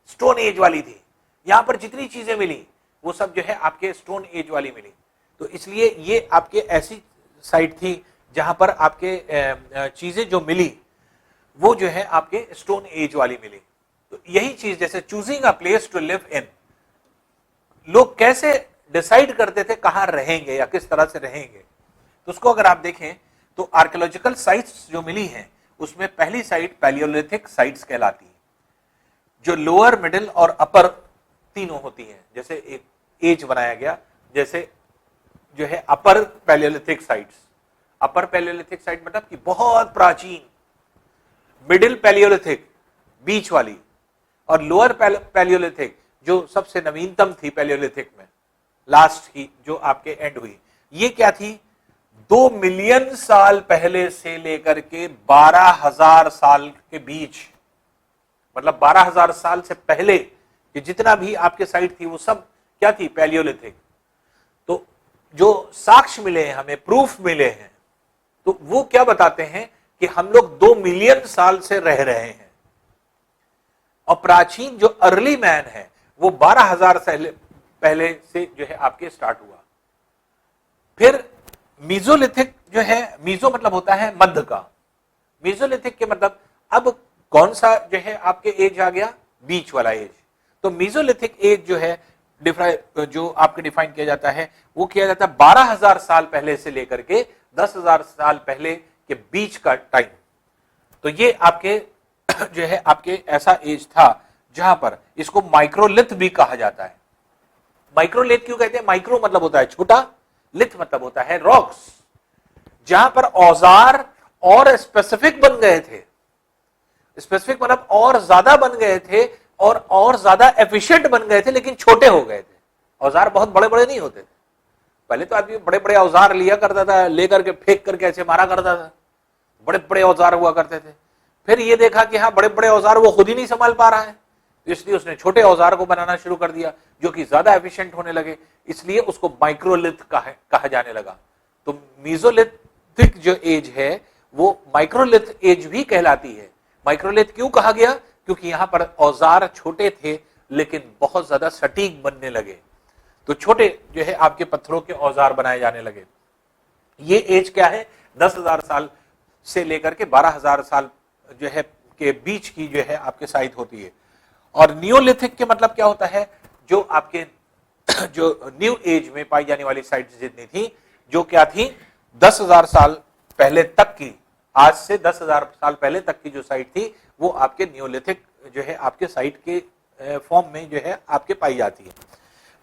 स्टोन एज वाली थी। यहां पर जितनी चीजें मिली वो सब जो है आपके स्टोन एज वाली मिली। तो इसलिए ये आपके ऐसी साइट थी जहां पर आपके चीजें जो मिली वो जो है आपके स्टोन एज वाली मिली। तो यही चीज, जैसे choosing a place to live in, लोग कैसे डिसाइड करते थे कहां रहेंगे या किस तरह से रहेंगे। तो उसको अगर आप देखें तो आर्कियोलॉजिकल साइट्स जो मिली हैं उसमें पहली साइट पैलियोलिथिक साइट्स कहलाती है, जो लोअर, मिडिल और अपर तीनों होती हैं। जैसे एक एज बनाया गया, जैसे जो है अपर पैलियोलिथिक साइट्स, अपर पैलियोलिथिक साइट मतलब कि बहुत प्राचीन, मिडिल पैलियोलिथिक बीच वाली, और लोअर पैलियोलिथिक जो सबसे नवीनतम थी पैलियोलिथिक में, लास्ट की जो आपके एंड हुई। ये क्या थी, 2 मिलियन साल पहले से लेकर के 12,000 साल के बीच, मतलब 12,000 साल से पहले कि जितना भी आपके साइट थी वो सब क्या थी, पैलियोलिथिक। तो जो साक्ष्य मिले हैं हमें, प्रूफ मिले हैं, तो वो क्या बताते हैं कि हम लोग 2 मिलियन साल से रह रहे हैं। और प्राचीन जो अर्ली मैन है वो 12,000 पहले से जो है आपके स्टार्ट हुआ। फिर मीजोलिथिक जो है, मीजो मतलब होता है मध्य का, मीजोलिथिक के मतलब अब कौन सा जो है आपके एज आ गया, बीच वाला एज। तो मीजोलिथिक एज जो है जो आपके डिफाइन किया जाता है वो किया जाता है 12,000 साल पहले से लेकर के 10,000 साल पहले के बीच का टाइम। तो ये आपके जो है आपके ऐसा एज था जहां पर इसको माइक्रोलिथ भी कहा जाता है। माइक्रोलिथ क्यों कहते हैं, माइक्रो मतलब होता है छोटा, लिथ मतलब होता है रॉक्स, जहां पर औजार और स्पेसिफिक बन गए थे। स्पेसिफिक मतलब और ज्यादा बन गए थे और ज्यादा एफिशिएंट बन गए थे, लेकिन छोटे हो गए थे। औजार बहुत बड़े बड़े नहीं होते थे। पहले तो आदमी बड़े बड़े औजार लिया करता था, लेकर के फेंक करके ऐसे मारा करता था, बड़े बड़े औजार हुआ करते थे। फिर ये देखा कि हाँ बड़े बड़े औजार वो खुद ही नहीं संभाल पा रहा है, इसलिए उसने छोटे औजार को बनाना शुरू कर दिया जो कि ज्यादा एफिशिएंट होने लगे, इसलिए उसको माइक्रोलिथ कहा जाने लगा। तो मीजोलिथिक जो एज है वो माइक्रोलिथ एज भी कहलाती है। माइक्रोलिथ क्यों कहा गया, क्योंकि यहां पर औजार छोटे थे लेकिन बहुत ज्यादा सटीक बनने लगे, तो छोटे जो है आपके पत्थरों के औजार बनाए जाने लगे। ये एज क्या है, 10,000 साल से लेकर के 12,000 साल जो है के बीच की जो है आपके साइट होती है। और नियोलिथिक के मतलब क्या होता है, जो आपके जो न्यू एज में पाई जाने वाली साइट्स जितनी थी, जो क्या थी 10,000 साल पहले तक की, आज से 10,000 साल पहले तक की जो साइट थी वो आपके नियोलिथिक जो है आपके साइट के फॉर्म में जो है आपके पाई जाती है।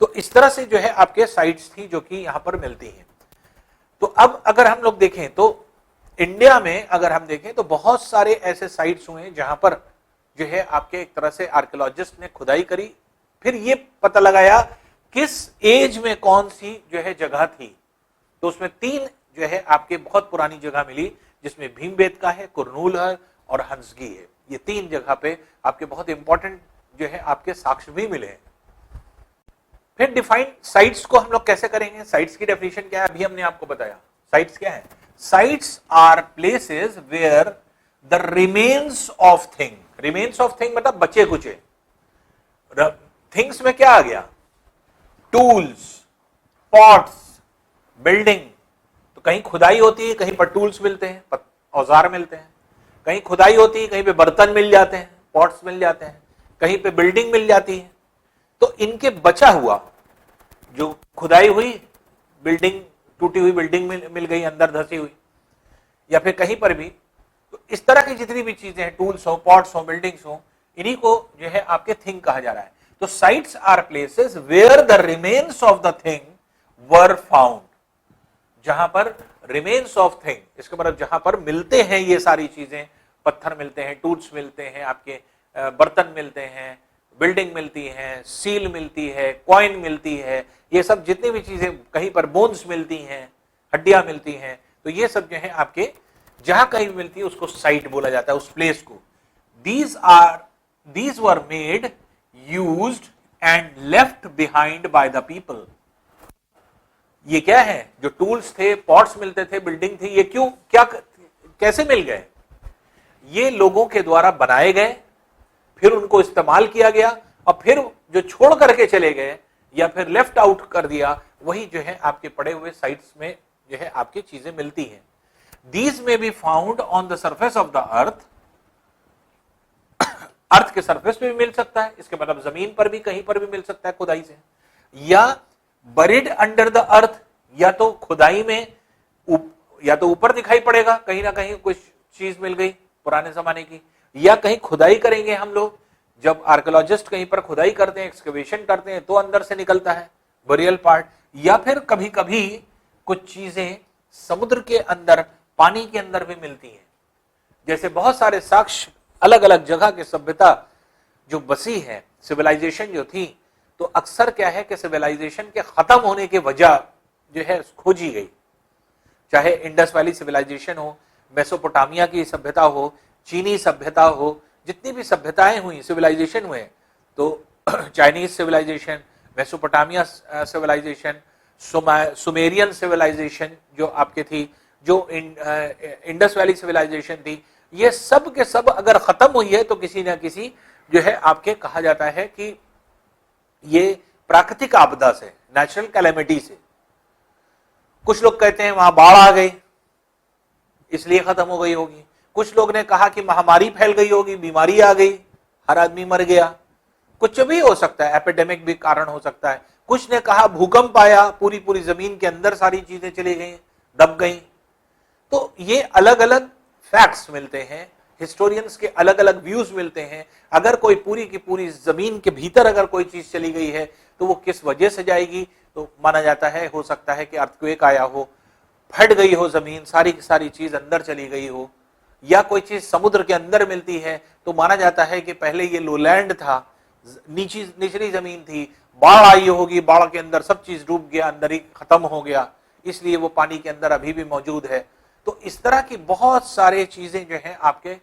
तो इस तरह से जो है आपके साइट्स थी जो कि यहां पर मिलती हैं। तो अब अगर हम लोग देखें तो इंडिया में अगर हम देखें तो बहुत सारे ऐसे साइट्स हुए जहां पर जो है आपके एक तरह से आर्कियोलॉजिस्ट ने खुदाई करी, फिर ये पता लगाया किस एज में कौन सी जो है जगह थी। तो उसमें 3 जो है आपके बहुत पुरानी जगह मिली, जिसमें भीमबेटका है, कुरनूल है और हंसगी है। ये 3 जगह पे आपके बहुत इंपॉर्टेंट जो है आपके साक्ष्य भी मिले हैं। फिर डिफाइन साइट्स को हम लोग कैसे करेंगे, साइट्स की डेफिनेशन क्या है अभी हमने आपको बताया। साइट्स क्या है? Sites are places where the remains of thing, remains of thing मतलब बचे कुचे। थिंग्स में क्या आ गया? Tools, pots, building. तो कहीं खुदाई होती है, कहीं पर टूल्स मिलते हैं, औजार मिलते हैं, कहीं खुदाई होती है, कहीं पे बर्तन मिल जाते हैं, पॉट्स मिल जाते हैं, कहीं पे बिल्डिंग मिल जाती है। तो इनके बचा हुआ जो खुदाई हुई, बिल्डिंग टूटी हुई बिल्डिंग मिल गई अंदर धसी हुई, या फिर कहीं पर भी, तो इस तरह की जितनी भी चीजें हैं, टूल्स हो, पॉट्स हो, बिल्डिंग्स हो, इन्हीं को जो है आपके थिंग कहा जा रहा है। तो sites are places where the remains of the thing were found, जहां पर रिमेन्स ऑफ थिंग, इसके मतलब जहां पर मिलते हैं ये सारी चीजें, पत्थर मिलते हैं, टूल्स मिलते हैं, आपके बर्तन मिलते हैं, बिल्डिंग मिलती है, सील मिलती है, कॉइन मिलती है, ये सब जितनी भी चीजें, कहीं पर बोन्स मिलती हैं, हड्डियां मिलती हैं, तो ये सब जो है आपके जहां कहीं भी मिलती है उसको साइट बोला जाता है, उस प्लेस को। These were made, used and left behind by the people. ये क्या है? जो टूल्स थे, पॉट्स मिलते थे, बिल्डिंग थी, ये क्यों, क्या, कैसे मिल गए? ये लोगों के द्वारा बनाए गए, फिर उनको इस्तेमाल किया गया, और फिर जो छोड़ करके चले गए या फिर लेफ्ट आउट कर दिया, वही जो है आपके पड़े हुए साइट्स में जो है आपकी चीजें मिलती हैं। These may be found on the surface of the earth, earth के सरफेस पे भी मिल सकता है, इसके मतलब जमीन पर भी, कहीं पर भी मिल सकता है खुदाई से, या बरिड अंडर द अर्थ, या तो खुदाई में या तो ऊपर दिखाई पड़ेगा, कहीं ना कहीं कुछ चीज मिल गई पुराने जमाने की, या कहीं खुदाई करेंगे हम लोग, जब आर्कियोलॉजिस्ट कहीं पर खुदाई करते हैं, एक्सकवेशन करते हैं, तो अंदर से निकलता है बरियल पार्ट, या फिर कभी कभी कुछ चीजें समुद्र के अंदर, पानी के अंदर भी मिलती हैं। जैसे बहुत सारे साक्ष्य अलग अलग जगह की सभ्यता जो बसी है, सिविलाइजेशन जो थी, तो अक्सर क्या है कि सिविलाइजेशन के खत्म होने की वजह जो है खोजी गई, चाहे इंडस वैली सिविलाइजेशन हो, मेसोपोटामिया की सभ्यता हो, चीनी सभ्यता हो, जितनी भी सभ्यताएं हुई, सिविलाइजेशन हुए, तो Chinese civilization, Mesopotamia civilization, Sumerian civilization जो आपके थी, जो इंडस वैली सिविलाइजेशन थी, ये सब के सब अगर खत्म हुई है तो किसी ना किसी जो है आपके कहा जाता है कि ये प्राकृतिक आपदा से, नेचुरल कैलेमिटी से। कुछ लोग कहते हैं वहां बाढ़ आ गई इसलिए खत्म हो गई होगी, कुछ लोग ने कहा कि महामारी फैल गई होगी, बीमारी आ गई, हर आदमी मर गया, कुछ भी हो सकता है, एपिडेमिक भी कारण हो सकता है। कुछ ने कहा भूकंप आया, पूरी पूरी जमीन के अंदर सारी चीजें चली गई, दब गई। तो ये अलग अलग फैक्ट्स मिलते हैं, हिस्टोरियंस के अलग अलग व्यूज मिलते हैं। अगर कोई पूरी की पूरी जमीन के भीतर अगर कोई चीज चली गई है तो वो किस वजह से जाएगी, तो माना जाता है हो सकता है कि अर्थक्वेक आया हो, फट गई हो जमीन, सारी की सारी चीज अंदर चली गई हो, या कोई चीज समुद्र के अंदर मिलती है तो माना जाता है कि पहले ये लोलैंड था, निचली जमीन थी, बाढ़ आई होगी, बाढ़ के अंदर सब चीज डूब गया, अंदर ही खत्म हो गया, इसलिए वो पानी के अंदर अभी भी मौजूद है। तो इस तरह की बहुत सारे चीजें जो हैं आपके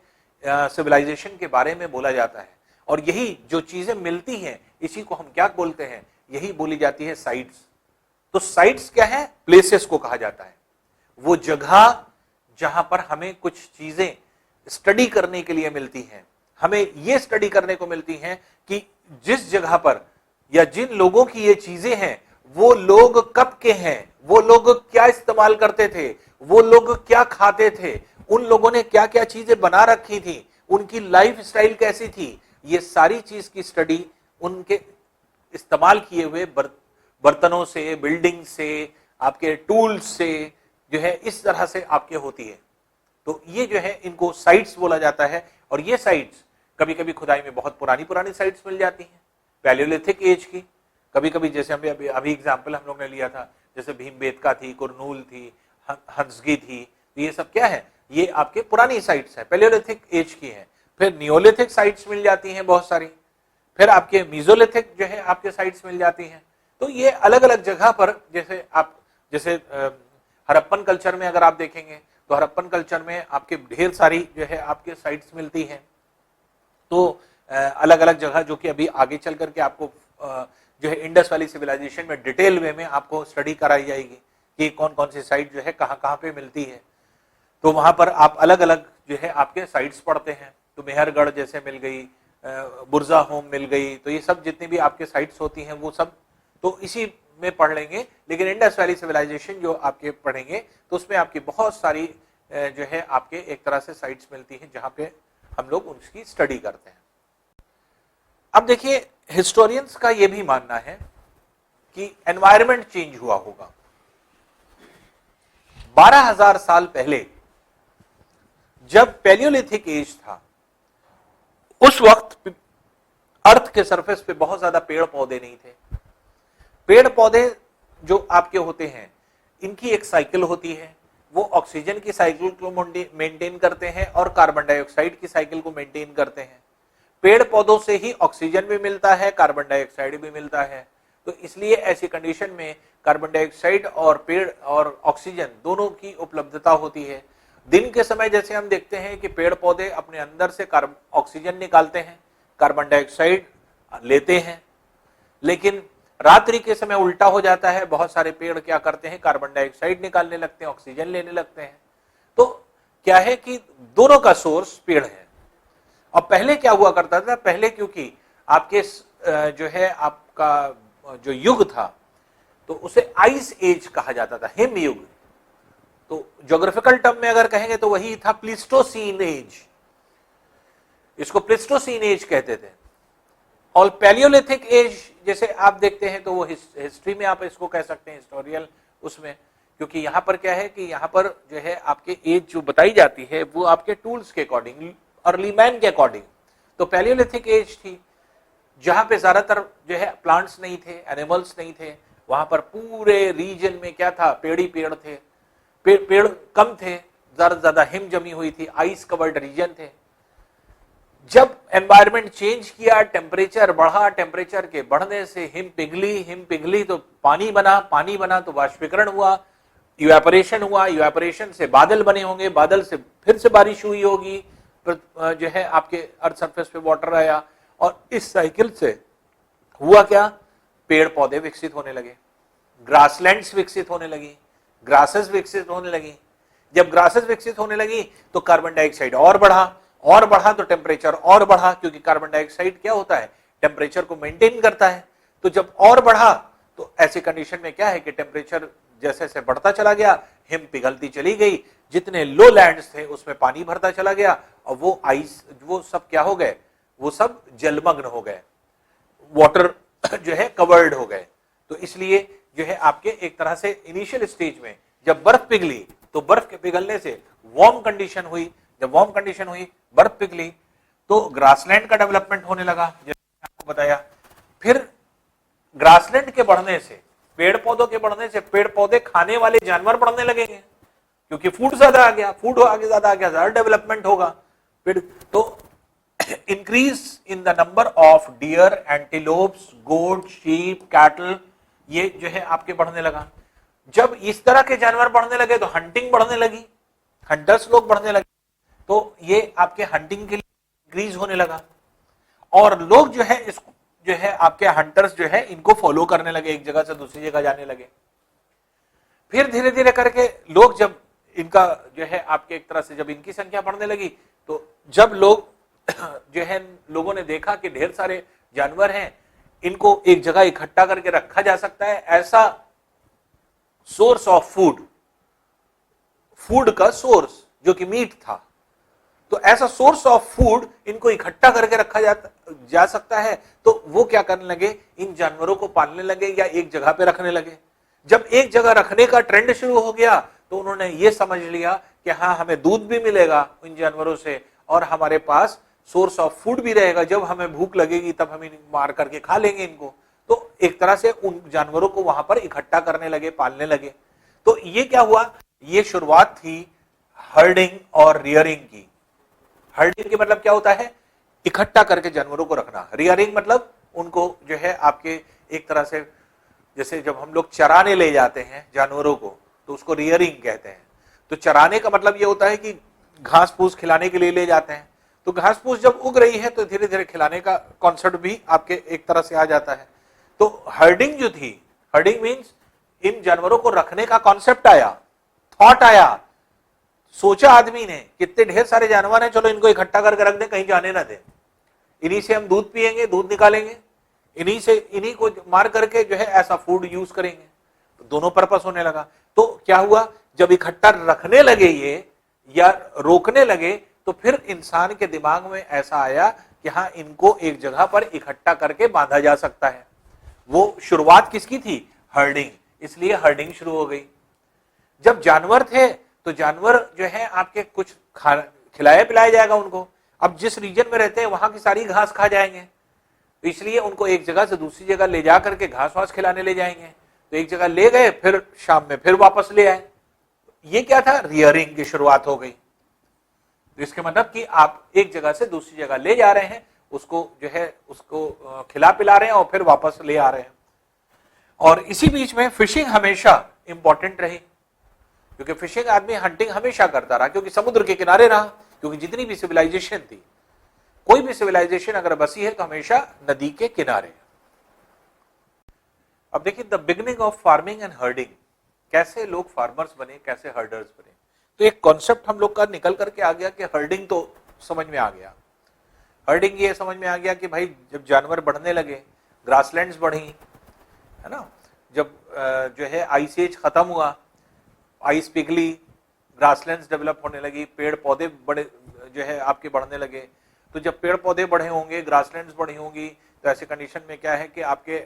सिविलाइजेशन के बारे में बोला जाता है, और यही जो चीजें मिलती हैं इसी को हम क्या बोलते हैं, यही बोली जाती है साइट्स। तो साइट्स क्या है? प्लेसेस को कहा जाता है, वो जगह जहां पर हमें कुछ चीजें स्टडी करने के लिए मिलती हैं। हमें ये स्टडी करने को मिलती हैं कि जिस जगह पर या जिन लोगों की ये चीजें हैं, वो लोग कब के हैं, वो लोग क्या इस्तेमाल करते थे, वो लोग क्या खाते थे, उन लोगों ने क्या क्या चीजें बना रखी थी, उनकी लाइफ स्टाइल कैसी थी, ये सारी चीज की स्टडी उनके इस्तेमाल किए हुए बर्तनों से, बिल्डिंग से, आपके टूल्स से जो है इस तरह से आपके होती है। तो ये जो है इनको साइट्स बोला जाता है। और ये साइट्स कभी कभी खुदाई में बहुत पुरानी पुरानी साइट्स मिल जाती हैं, पैलियोलिथिक एज की, कभी कभी जैसे अभी एग्जाम्पल हम लोग ने लिया था, जैसे भीमबेटका थी, कुरनूल थी, हंसगी थी, तो ये सब क्या है? ये आपके पुरानी साइट्स हैं, पैलियोलिथिक एज की हैं। फिर नियोलिथिक साइट्स मिल जाती हैं बहुत सारी, फिर आपके मीजोलिथिक जो है आपके साइट्स मिल जाती हैं। तो ये अलग अलग जगह पर, जैसे हड़प्पन कल्चर में अगर आप देखेंगे तो हड़प्पन कल्चर में आपके ढेर सारी जो है आपके साइट्स मिलती हैं। तो अलग अलग जगह जो कि अभी आगे चल करके आपको जो है इंडस वैली सिविलाइजेशन में डिटेल वे में आपको स्टडी कराई जाएगी कि कौन कौन सी साइट जो है कहाँ कहाँ पे मिलती है। तो वहां पर आप अलग अलग जो है आपके साइट्स पढ़ते हैं। तो मेहरगढ़ जैसे मिल गई, बुरजा होम मिल गई, तो ये सब जितनी भी आपके साइट्स होती हैं वो सब तो इसी में पढ़ लेंगे। लेकिन इंडस वैली सिविलाइजेशन जो आपके पढ़ेंगे तो उसमें आपकी बहुत सारी जो है आपके एक तरह से साइट्स मिलती हैं जहां पे हम लोग उसकी स्टडी करते हैं। अब देखिए, हिस्टोरियंस का यह भी मानना है कि एनवायरनमेंट चेंज हुआ होगा। 12,000 साल पहले जब पैलियोलिथिक एज था, उस वक्त अर्थ के सरफेस पे बहुत ज्यादा पेड़ पौधे नहीं थे। पेड़ पौधे जो आपके होते हैं इनकी एक साइकिल होती है, वो ऑक्सीजन की साइकिल को मेंटेन करते हैं और कार्बन डाइऑक्साइड की साइकिल को मेंटेन करते हैं। पेड़ पौधों से ही ऑक्सीजन भी मिलता है, कार्बन डाइऑक्साइड भी मिलता है। तो इसलिए ऐसी कंडीशन में कार्बन डाइऑक्साइड और पेड़ और ऑक्सीजन दोनों की उपलब्धता होती है। दिन के समय जैसे हम देखते हैं कि पेड़ पौधे अपने अंदर से ऑक्सीजन निकालते हैं, कार्बन डाइऑक्साइड लेते हैं, लेकिन रात्रि के समय उल्टा हो जाता है। बहुत सारे पेड़ क्या करते हैं, कार्बन डाइऑक्साइड निकालने लगते हैं, ऑक्सीजन लेने लगते हैं। तो क्या है कि दोनों का सोर्स पेड़ है। अब पहले क्या हुआ करता था, पहले क्योंकि आपके जो है आपका जो युग था तो उसे आइस एज कहा जाता था, हिम युग। तो ज्योग्राफिकल टर्म में अगर कहेंगे तो वही था प्लीस्टोसीन एज, इसको प्लीस्टोसीन एज कहते थे। और पैलियोलिथिक एज जैसे आप देखते हैं तो वो हिस्ट्री में आप इसको कह सकते हैं, हिस्टोरियल उसमें, क्योंकि यहां पर क्या है कि यहां पर जो है आपके एज जो बताई जाती है वो आपके टूल्स के अकॉर्डिंग, अर्ली मैन के अकॉर्डिंग। तो पैलियोलिथिक एज थी जहां पे ज्यादातर जो है प्लांट्स नहीं थे, एनिमल्स नहीं थे। वहां पर पूरे रीजन में क्या था, पेड़ ही पेड़ थे, पेड़ कम थे, ज्यादा हिम जमी हुई थी, आइस कवर्ड रीजन थे। जब एनवायरनमेंट चेंज किया, टेम्परेचर बढ़ा, टेम्परेचर के बढ़ने से हिम पिघली तो पानी बना तो वाष्पीकरण हुआ, इवेपोरेशन हुआ, इवेपोरेशन से बादल बने होंगे, बादल से फिर से बारिश हुई होगी, जो है आपके अर्थ सरफेस पे वाटर आया, और इस साइकिल से हुआ क्या, पेड़ पौधे विकसित होने लगे, ग्रासलैंड्स विकसित होने लगी, ग्रासेस विकसित होने लगी। जब ग्रासेस विकसित होने लगी तो कार्बन डाइऑक्साइड और बढ़ा तो टेम्परेचर और बढ़ा, क्योंकि कार्बन डाइऑक्साइड क्या होता है, टेम्परेचर को मेंटेन करता है। तो जब और बढ़ा तो ऐसी कंडीशन में क्या है कि टेम्परेचर जैसे जैसे बढ़ता चला गया, हिम पिघलती चली गई, जितने लो लैंड्स थे उसमें पानी भरता चला गया, और वो आइस वो सब क्या हो गए, वो सब जलमग्न हो गए, वाटर जो है कवर्ड हो गए। तो इसलिए जो है आपके एक तरह से इनिशियल स्टेज में जब बर्फ पिघली तो बर्फ के पिघलने से वार्म कंडीशन हुई, जब वार्म कंडीशन हुई, बर्फ पिघली, तो ग्रासलैंड का डेवलपमेंट होने लगा, जैसे आपको बताया। फिर ग्रासलैंड के बढ़ने से, पेड़ पौधों के बढ़ने से, पेड़ पौधे खाने वाले जानवर बढ़ने लगेंगे, क्योंकि फूड ज्यादा आ गया, ज्यादा डेवलपमेंट होगा। फिर तो increase in the number of deer, antelopes, goat, sheep, cattle, ये जो है आपके बढ़ने लगा। जब इस तरह के जानवर बढ़ने लगे तो हंटिंग बढ़ने लगी, हंटर्स लोग बढ़ने लगे, तो ये आपके हंटिंग के लिए इंक्रीज होने लगा, और लोग जो है इसको जो है आपके हंटर्स जो है इनको फॉलो करने लगे, एक जगह से दूसरी जगह जाने लगे। फिर धीरे धीरे करके लोग जब इनका जो है आपके एक तरह से जब इनकी संख्या बढ़ने लगी, तो जब लोग जो है लोगों ने देखा कि ढेर सारे जानवर हैं, इनको एक जगह इकट्ठा करके रखा जा सकता है, ऐसा सोर्स ऑफ फूड का सोर्स जो कि मीट था, तो ऐसा सोर्स ऑफ फूड इनको इकट्ठा करके रखा जा सकता है। तो वो क्या करने लगे, इन जानवरों को पालने लगे या एक जगह पे रखने लगे। जब एक जगह रखने का ट्रेंड शुरू हो गया तो उन्होंने ये समझ लिया कि हाँ, हमें दूध भी मिलेगा इन जानवरों से और हमारे पास सोर्स ऑफ फूड भी रहेगा, जब हमें भूख लगेगी तब हम मार करके खा लेंगे इनको। तो एक तरह से उन जानवरों को वहां पर इकट्ठा करने लगे, पालने लगे। तो ये क्या हुआ, ये शुरुआत थी हर्डिंग और रियरिंग की। हर्डिंग की मतलब क्या होता है, इकट्ठा करके जानवरों को रखना। रियरिंग मतलब उनको जो है आपके एक तरह से, जैसे जब हम लोग चराने ले जाते हैं जानवरों को तो उसको रियरिंग कहते हैं। तो चराने का मतलब ये होता है कि घास फूस खिलाने के लिए ले जाते हैं, तो घास फूस जब उग रही है तो धीरे धीरे खिलाने का कॉन्सेप्ट भी आपके एक तरह से आ जाता है। तो हर्डिंग जो थी, हर्डिंग मीन्स इन जानवरों को रखने का कॉन्सेप्ट आया, थॉट आया, सोचा आदमी ने, कितने ढेर सारे जानवर हैं, चलो इनको इकट्ठा करके रख दें, कहीं जाने ना दें, इन्हीं से हम दूध पिएंगे, दूध निकालेंगे, इन्हीं को मार करके जो है ऐसा फूड यूज करेंगे। तो दोनों पर्पस होने लगा। तो क्या हुआ, जब इकट्ठा रखने लगे ये या रोकने लगे तो फिर इंसान के दिमाग में ऐसा आया कि हाँ, इनको एक जगह पर इकट्ठा करके बांधा जा सकता है। वो शुरुआत किसकी थी, हर्डिंग, इसलिए हर्डिंग शुरू हो गई। जब जानवर थे तो जानवर जो है आपके कुछ खिलाया पिलाया जाएगा उनको, अब जिस रीजन में रहते हैं वहां की सारी घास खा जाएंगे, तो इसलिए उनको एक जगह से दूसरी जगह ले जा करके घास वास खिलाने ले जाएंगे। तो एक जगह ले गए, फिर शाम में फिर वापस ले आए। ये क्या था, रियरिंग की शुरुआत हो गई। तो इसके मतलब कि आप एक जगह से दूसरी जगह ले जा रहे हैं, उसको जो है उसको खिला पिला रहे हैं और फिर वापस ले आ रहे हैं। और इसी बीच में फिशिंग हमेशा इंपॉर्टेंट रही, क्योंकि फिशिंग आदमी हंटिंग हमेशा करता रहा, क्योंकि समुद्र के किनारे रहा। क्योंकि जितनी भी सिविलाइजेशन थी, कोई भी सिविलाइजेशन अगर बसी है तो हमेशा नदी के किनारे। अब देखिए, the beginning of farming and herding, कैसे लोग फार्मर्स बने, कैसे हर्डर्स बने। तो एक कॉन्सेप्ट हम लोग का निकल करके आ गया कि हर्डिंग तो समझ में आ गया। हर्डिंग ये समझ में आ गया कि भाई जब जानवर बढ़ने लगे, ग्रासलैंड्स बढ़ी, है ना, जब जो है आइस एज खत्म हुआ, आइस पिघली, ग्रासलैंड्स डेवलप होने लगी, पेड़ पौधे बड़े जो है आपके बढ़ने लगे। तो जब पेड़ पौधे बढ़े होंगे, ग्रासलैंड्स बढ़ी होंगी, तो ऐसे कंडीशन में क्या है कि आपके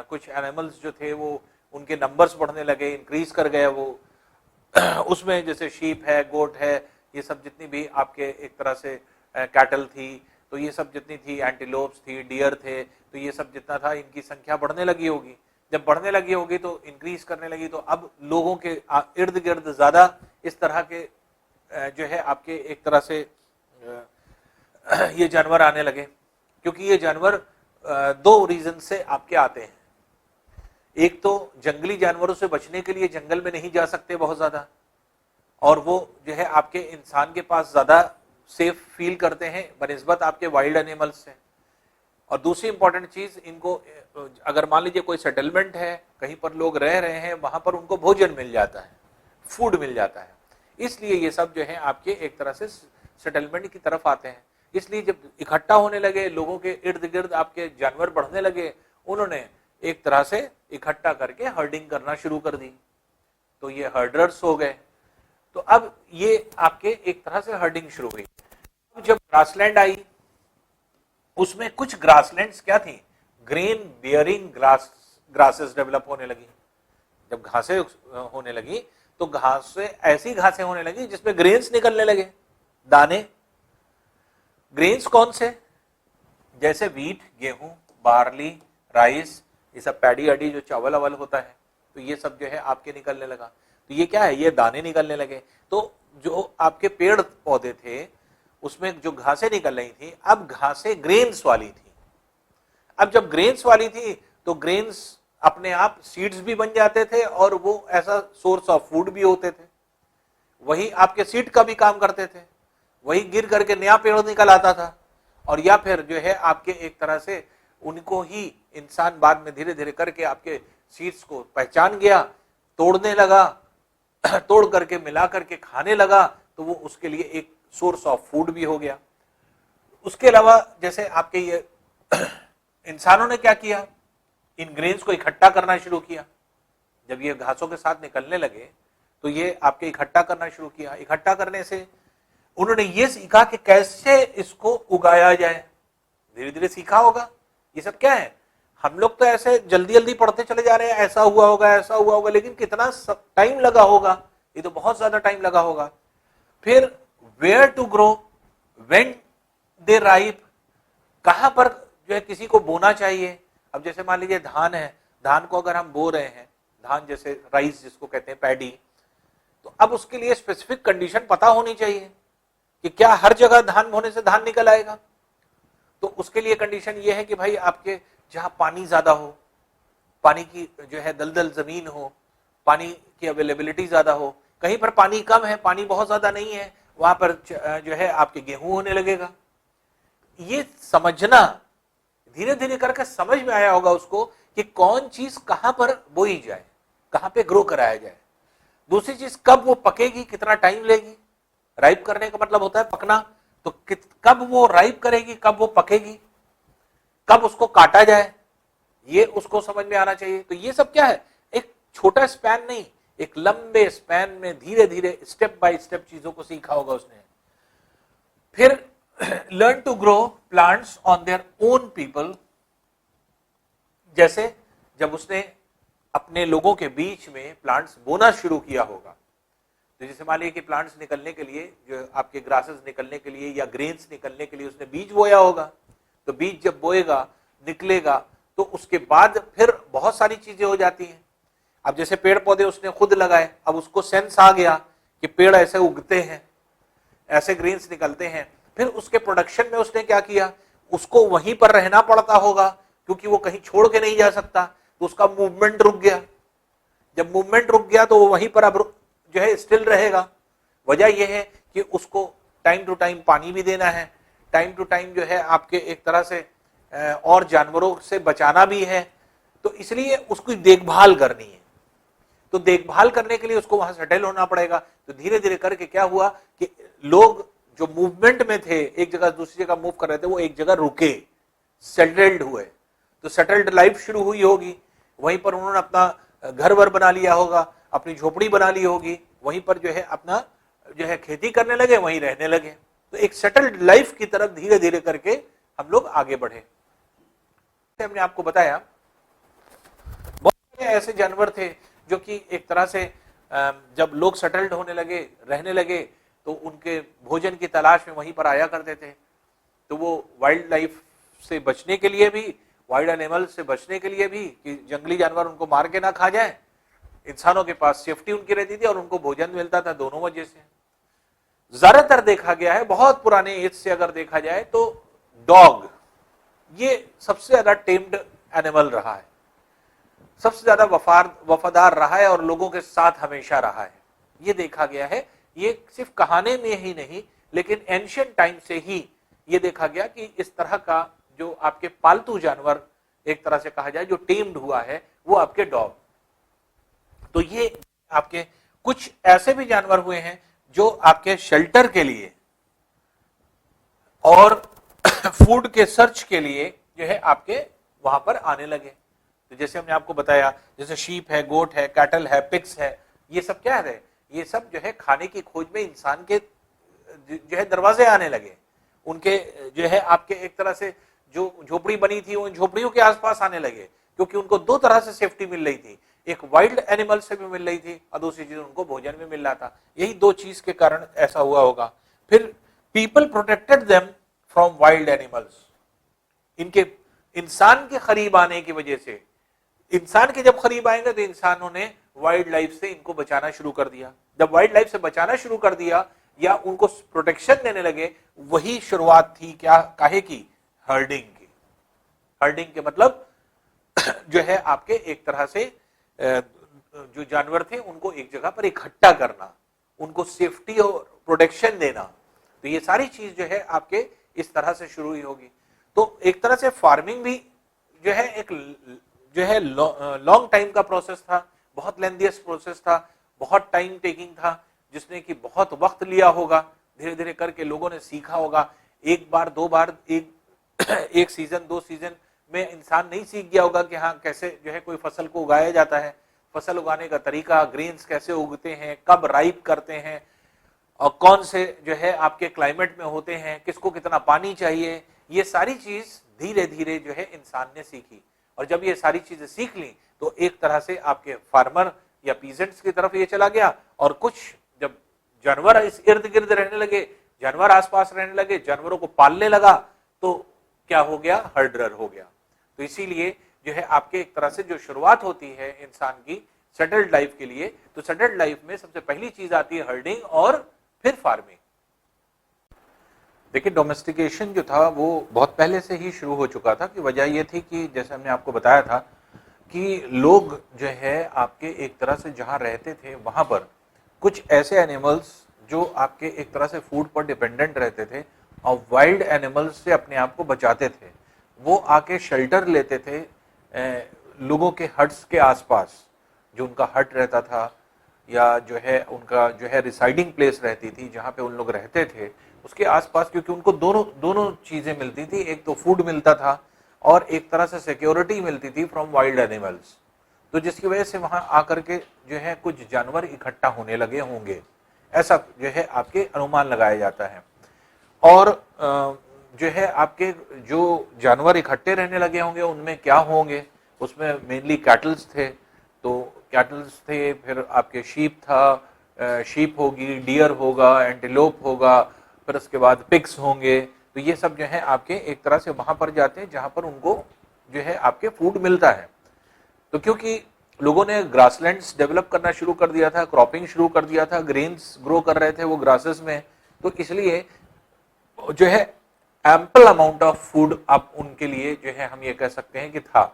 कुछ एनिमल्स जो थे वो उनके नंबर्स बढ़ने लगे, इंक्रीज कर गए वो उसमें जैसे शीप है, गोट है, ये सब जितनी भी आपके एक तरह से कैटल थी, तो ये सब जितनी थी, एंटीलोप्स थी, डियर थे, तो ये सब जितना था इनकी संख्या बढ़ने लगी होगी। जब बढ़ने लगी होगी तो इंक्रीज करने लगी, तो अब लोगों के इर्द गिर्द ज्यादा इस तरह के जो है आपके एक तरह से ये जानवर आने लगे। क्योंकि ये जानवर दो रीजन से आपके आते हैं। एक तो जंगली जानवरों से बचने के लिए जंगल में नहीं जा सकते बहुत ज्यादा, और वो जो है आपके इंसान के पास ज्यादा सेफ फील करते हैं बनिस्बत आपके वाइल्ड एनिमल्स से। और दूसरी इंपॉर्टेंट चीज, इनको अगर मान लीजिए कोई सेटलमेंट है, कहीं पर लोग रह रहे हैं, वहां पर उनको भोजन मिल जाता है, फूड मिल जाता है, इसलिए ये सब जो है आपके एक तरह से सेटलमेंट की तरफ आते हैं। इसलिए जब इकट्ठा होने लगे, लोगों के इर्द गिर्द आपके जानवर बढ़ने लगे, उन्होंने एक तरह से इकट्ठा करके हर्डिंग करना शुरू कर दी, तो ये हर्डर्स हो गए। तो अब ये आपके एक तरह से हर्डिंग शुरू हुई। अब जब ग्रासलैंड आई, उसमें कुछ ग्रासलैंड्स क्या थी, ग्रेन बियरिंग ग्रासेस डेवलप होने लगी। जब घासें होने लगी तो घासें ऐसी घासें होने लगी जिसमें ग्रेन्स निकलने लगे, दाने। ग्रेन्स कौन से, जैसे वीट, गेहूं, बार्ली, राइस, ये सब पैडी अडी जो चावल अवल होता है, तो ये सब जो है आपके निकलने लगा। तो ये क्या है, ये दाने निकलने लगे। तो जो आपके पेड़ पौधे थे उसमें जो घासें निकल रही थी, अब घासें ग्रेन्स वाली थी। अब जब ग्रेन्स वाली थी तो ग्रेन्स अपने आप सीड्स भी बन जाते थे और वो ऐसा सोर्स ऑफ फूड भी होते थे। वही आपके सीड का भी काम करते थे, वही गिर करके नया पेड़ निकल आता था। और या फिर जो है आपके एक तरह से उनको ही इंसान बाद में धीरे धीरे करके आपके सीड्स को पहचान गया, तोड़ने लगा, तोड़ करके मिला करके खाने लगा, तो वो उसके लिए एक सोर्स ऑफ फूड भी हो गया। उसके अलावा जैसे आपके ये इंसानों ने क्या किया, इन ग्रेन्स को इकट्ठा करना शुरू किया। जब ये घासों के साथ निकलने लगे तो ये आपके इकट्ठा करना शुरू किया। इकट्ठा करने से उन्होंने ये सीखा कि कैसे इसको उगाया जाए। धीरे धीरे सीखा होगा। ये सब क्या है, हम लोग तो ऐसे जल्दी जल्दी पढ़ते चले जा रहे हैं, ऐसा हुआ होगा, ऐसा हुआ होगा, लेकिन कितना टाइम लगा होगा, ये तो बहुत ज्यादा टाइम लगा होगा। फिर where to grow, when they ripe, कहां पर जो है किसी को बोना चाहिए। अब जैसे मान लीजिए धान है, धान को अगर हम बो रहे हैं, धान जैसे राइस जिसको कहते हैं पैडी, तो अब उसके लिए स्पेसिफिक कंडीशन पता होनी चाहिए कि क्या हर जगह धान बोने से धान निकल आएगा। तो उसके लिए कंडीशन ये है कि भाई आपके जहां पानी ज्यादा हो, पानी की जो है दलदल जमीन हो, पानी की अवेलेबिलिटी ज्यादा हो, कहीं पर पानी कम है, पानी बहुत ज्यादा नहीं है, वहां पर जो है आपके गेहूं होने लगेगा। ये समझना, धीरे धीरे करके समझ में आया होगा उसको कि कौन चीज कहां पर बोई जाए, कहां पे ग्रो कराया जाए। दूसरी चीज, कब वो पकेगी, कितना टाइम लेगी। राइप करने का मतलब होता है पकना, तो कब वो राइप करेगी, कब वो पकेगी, कब उसको काटा जाए, ये उसको समझ में आना चाहिए। तो ये सब क्या है, एक छोटा स्पैन नहीं, एक लंबे स्पैन में धीरे धीरे स्टेप बाय स्टेप चीजों को सीखा होगा उसने। फिर learn to grow plants on their own people, जैसे जब उसने अपने लोगों के बीच में प्लांट्स बोना शुरू किया होगा, तो जैसे मान लीजिए कि प्लांट्स निकलने के लिए, जो आपके ग्रासेस निकलने के लिए या ग्रेन्स निकलने के लिए उसने बीज बोया होगा, तो बीज जब बोएगा, निकलेगा, तो उसके बाद फिर बहुत सारी चीजें हो जाती हैं। अब जैसे पेड़ पौधे उसने खुद लगाए, अब उसको सेंस आ गया कि पेड़ ऐसे उगते हैं, ऐसे ग्रेन्स निकलते हैं। फिर उसके प्रोडक्शन में उसने क्या किया, उसको वहीं पर रहना पड़ता होगा क्योंकि वो कहीं छोड़ के नहीं जा सकता, तो उसका मूवमेंट रुक गया। जब मूवमेंट रुक गया तो वो वहीं पर अब जो है स्टिल रहेगा। वजह यह है कि उसको टाइम टू टाइम पानी भी देना है, टाइम टू टाइम जो है आपके एक तरह से और जानवरों से बचाना भी है, तो इसलिए उसकी देखभाल करनी है। तो देखभाल करने के लिए उसको वहां सेटल होना पड़ेगा। तो धीरे धीरे करके क्या हुआ कि लोग जो मूवमेंट में थे, एक जगह दूसरी जगह मूव कर रहे थे, वो एक जगह रुके, सेटल्ड हुए। तो सेटल्ड लाइफ शुरू हुई होगी, वहीं पर उन्होंने अपना घर वर बना लिया होगा, अपनी झोपड़ी बना ली होगी, वहीं पर जो है अपना जो है खेती करने लगे, वहीं रहने लगे। तो एक सेटल्ड लाइफ की तरफ धीरे धीरे करके हम लोग आगे बढ़े। हमने आपको बताया बहुत सारे ऐसे जानवर थे जो कि एक तरह से जब लोग सेटल्ड होने लगे, रहने लगे, तो उनके भोजन की तलाश में वहीं पर आया करते थे। तो वो वाइल्ड लाइफ से बचने के लिए भी, वाइल्ड एनिमल से बचने के लिए भी, कि जंगली जानवर उनको मार के ना खा जाए, इंसानों के पास सेफ्टी उनकी रहती थी और उनको भोजन मिलता था, दोनों वजह से। ज्यादातर देखा गया है, बहुत पुराने एज से अगर देखा जाए तो डॉग ये सबसे ज्यादा टेम्ड एनिमल रहा है, सबसे ज्यादा वफादार रहा है और लोगों के साथ हमेशा रहा है, ये देखा गया है। ये सिर्फ कहानी में ही नहीं, लेकिन एंशिएंट टाइम से ही ये देखा गया कि इस तरह का जो आपके पालतू जानवर एक तरह से कहा जाए जो टेम्ड हुआ है, वो आपके डॉग। तो ये आपके कुछ ऐसे भी जानवर हुए हैं जो आपके शेल्टर के लिए और फूड के सर्च के लिए जो है आपके वहां पर आने लगे। तो जैसे हमने आपको बताया, जैसे शीप है, गोट है, कैटल है, पिग्स है, ये सब क्या है, ये सब जो है खाने की खोज में इंसान के जो है दरवाजे आने लगे। उनके जो है आपके एक तरह से जो झोपड़ी बनी थी, उन झोपड़ियों के आसपास आने लगे, क्योंकि उनको दो तरह से सेफ्टी मिल रही थी, एक वाइल्ड एनिमल से भी मिल रही थी और दूसरी चीज उनको भोजन में मिल रहा था। यही दो चीज के कारण ऐसा हुआ होगा। फिर people protected them from wild animals, इनके इंसान के करीब आने की वजह से, इंसान के जब करीब आएंगे तो इंसानों ने वाइल्ड लाइफ से इनको बचाना शुरू कर दिया। जब वाइल्ड लाइफ से बचाना शुरू कर दिया या उनको प्रोटेक्शन देने लगे, वही शुरुआत थी क्या, काहे की, हर्डिंग की। हर्डिंग के मतलब जो है आपके एक तरह से जो जानवर थे उनको एक जगह पर इकट्ठा करना, उनको सेफ्टी और प्रोटेक्शन देना। तो ये सारी चीज जो है आपके इस तरह से शुरू ही होगी। तो एक तरह से फार्मिंग भी जो है एक जो है लॉन्ग टाइम का प्रोसेस था, बहुत लेंथियस प्रोसेस था, बहुत टाइम टेकिंग था, जिसने कि बहुत वक्त लिया होगा। धीरे धीरे करके लोगों ने सीखा होगा, एक बार दो बार, एक सीजन दो सीजन में इंसान नहीं सीख गया होगा कि हाँ कैसे जो है कोई फसल को उगाया जाता है, फसल उगाने का तरीका, ग्रेन्स कैसे उगते हैं, कब राइप करते हैं और कौन से जो है आपके क्लाइमेट में होते हैं, किसको कितना पानी चाहिए, ये सारी चीज धीरे धीरे जो है इंसान ने सीखी। और जब ये सारी चीजें सीख ली तो एक तरह से आपके फार्मर या पीजेंट्स की तरफ ये चला गया, और कुछ जब जानवर इस इर्द गिर्द रहने लगे, जानवर आसपास रहने लगे, जानवरों को पालने लगा, तो क्या हो गया, हर्डरर हो गया। तो इसीलिए जो है आपके एक तरह से जो शुरुआत होती है इंसान की, सेटल्ड लाइफ के लिए। तो सेटल्ड लाइफ में सबसे पहली चीज आती है हर्डिंग और फिर फार्मिंग। देखिए डोमेस्टिकेशन जो था वो बहुत पहले से ही शुरू हो चुका था, कि वजह ये थी कि जैसे हमने आपको बताया था कि लोग जो है आपके एक तरह से जहाँ रहते थे वहाँ पर कुछ ऐसे एनिमल्स जो आपके एक तरह से फूड पर डिपेंडेंट रहते थे और वाइल्ड एनिमल्स से अपने आप को बचाते थे, वो आके शेल्टर लेते थे लोगों के हट्स के आसपास, जो उनका हट रहता था या जो है उनका जो है रिसाइडिंग प्लेस रहती थी जहाँ पे उन लोग रहते थे, उसके आसपास, क्योंकि उनको दोनों चीजें मिलती थी, एक तो फूड मिलता था और एक तरह से सिक्योरिटी मिलती थी फ्रॉम वाइल्ड एनिमल्स। तो जिसकी वजह से वहां आकर के जो है कुछ जानवर इकट्ठा होने लगे होंगे, ऐसा जो है आपके अनुमान लगाया जाता है। और जो है आपके जो जानवर इकट्ठे रहने लगे होंगे उनमें क्या होंगे, उसमें मेनली कैटल्स थे, तो कैटल्स थे, फिर आपके शीप था, शीप होगी, डियर होगा, एंटीलोप होगा, फिर उसके बाद पिग्स होंगे। तो ये सब जो है आपके एक तरह से वहां पर जाते हैं जहां पर उनको जो है आपके फूड मिलता है। तो क्योंकि लोगों ने ग्रासलैंड्स डेवलप करना शुरू कर दिया था, क्रॉपिंग शुरू कर दिया था, ग्रेन्स ग्रो कर रहे थे वो ग्रासेस में, तो इसलिए जो है एम्पल अमाउंट ऑफ फूड अब उनके लिए जो है हम ये कह सकते हैं कि था,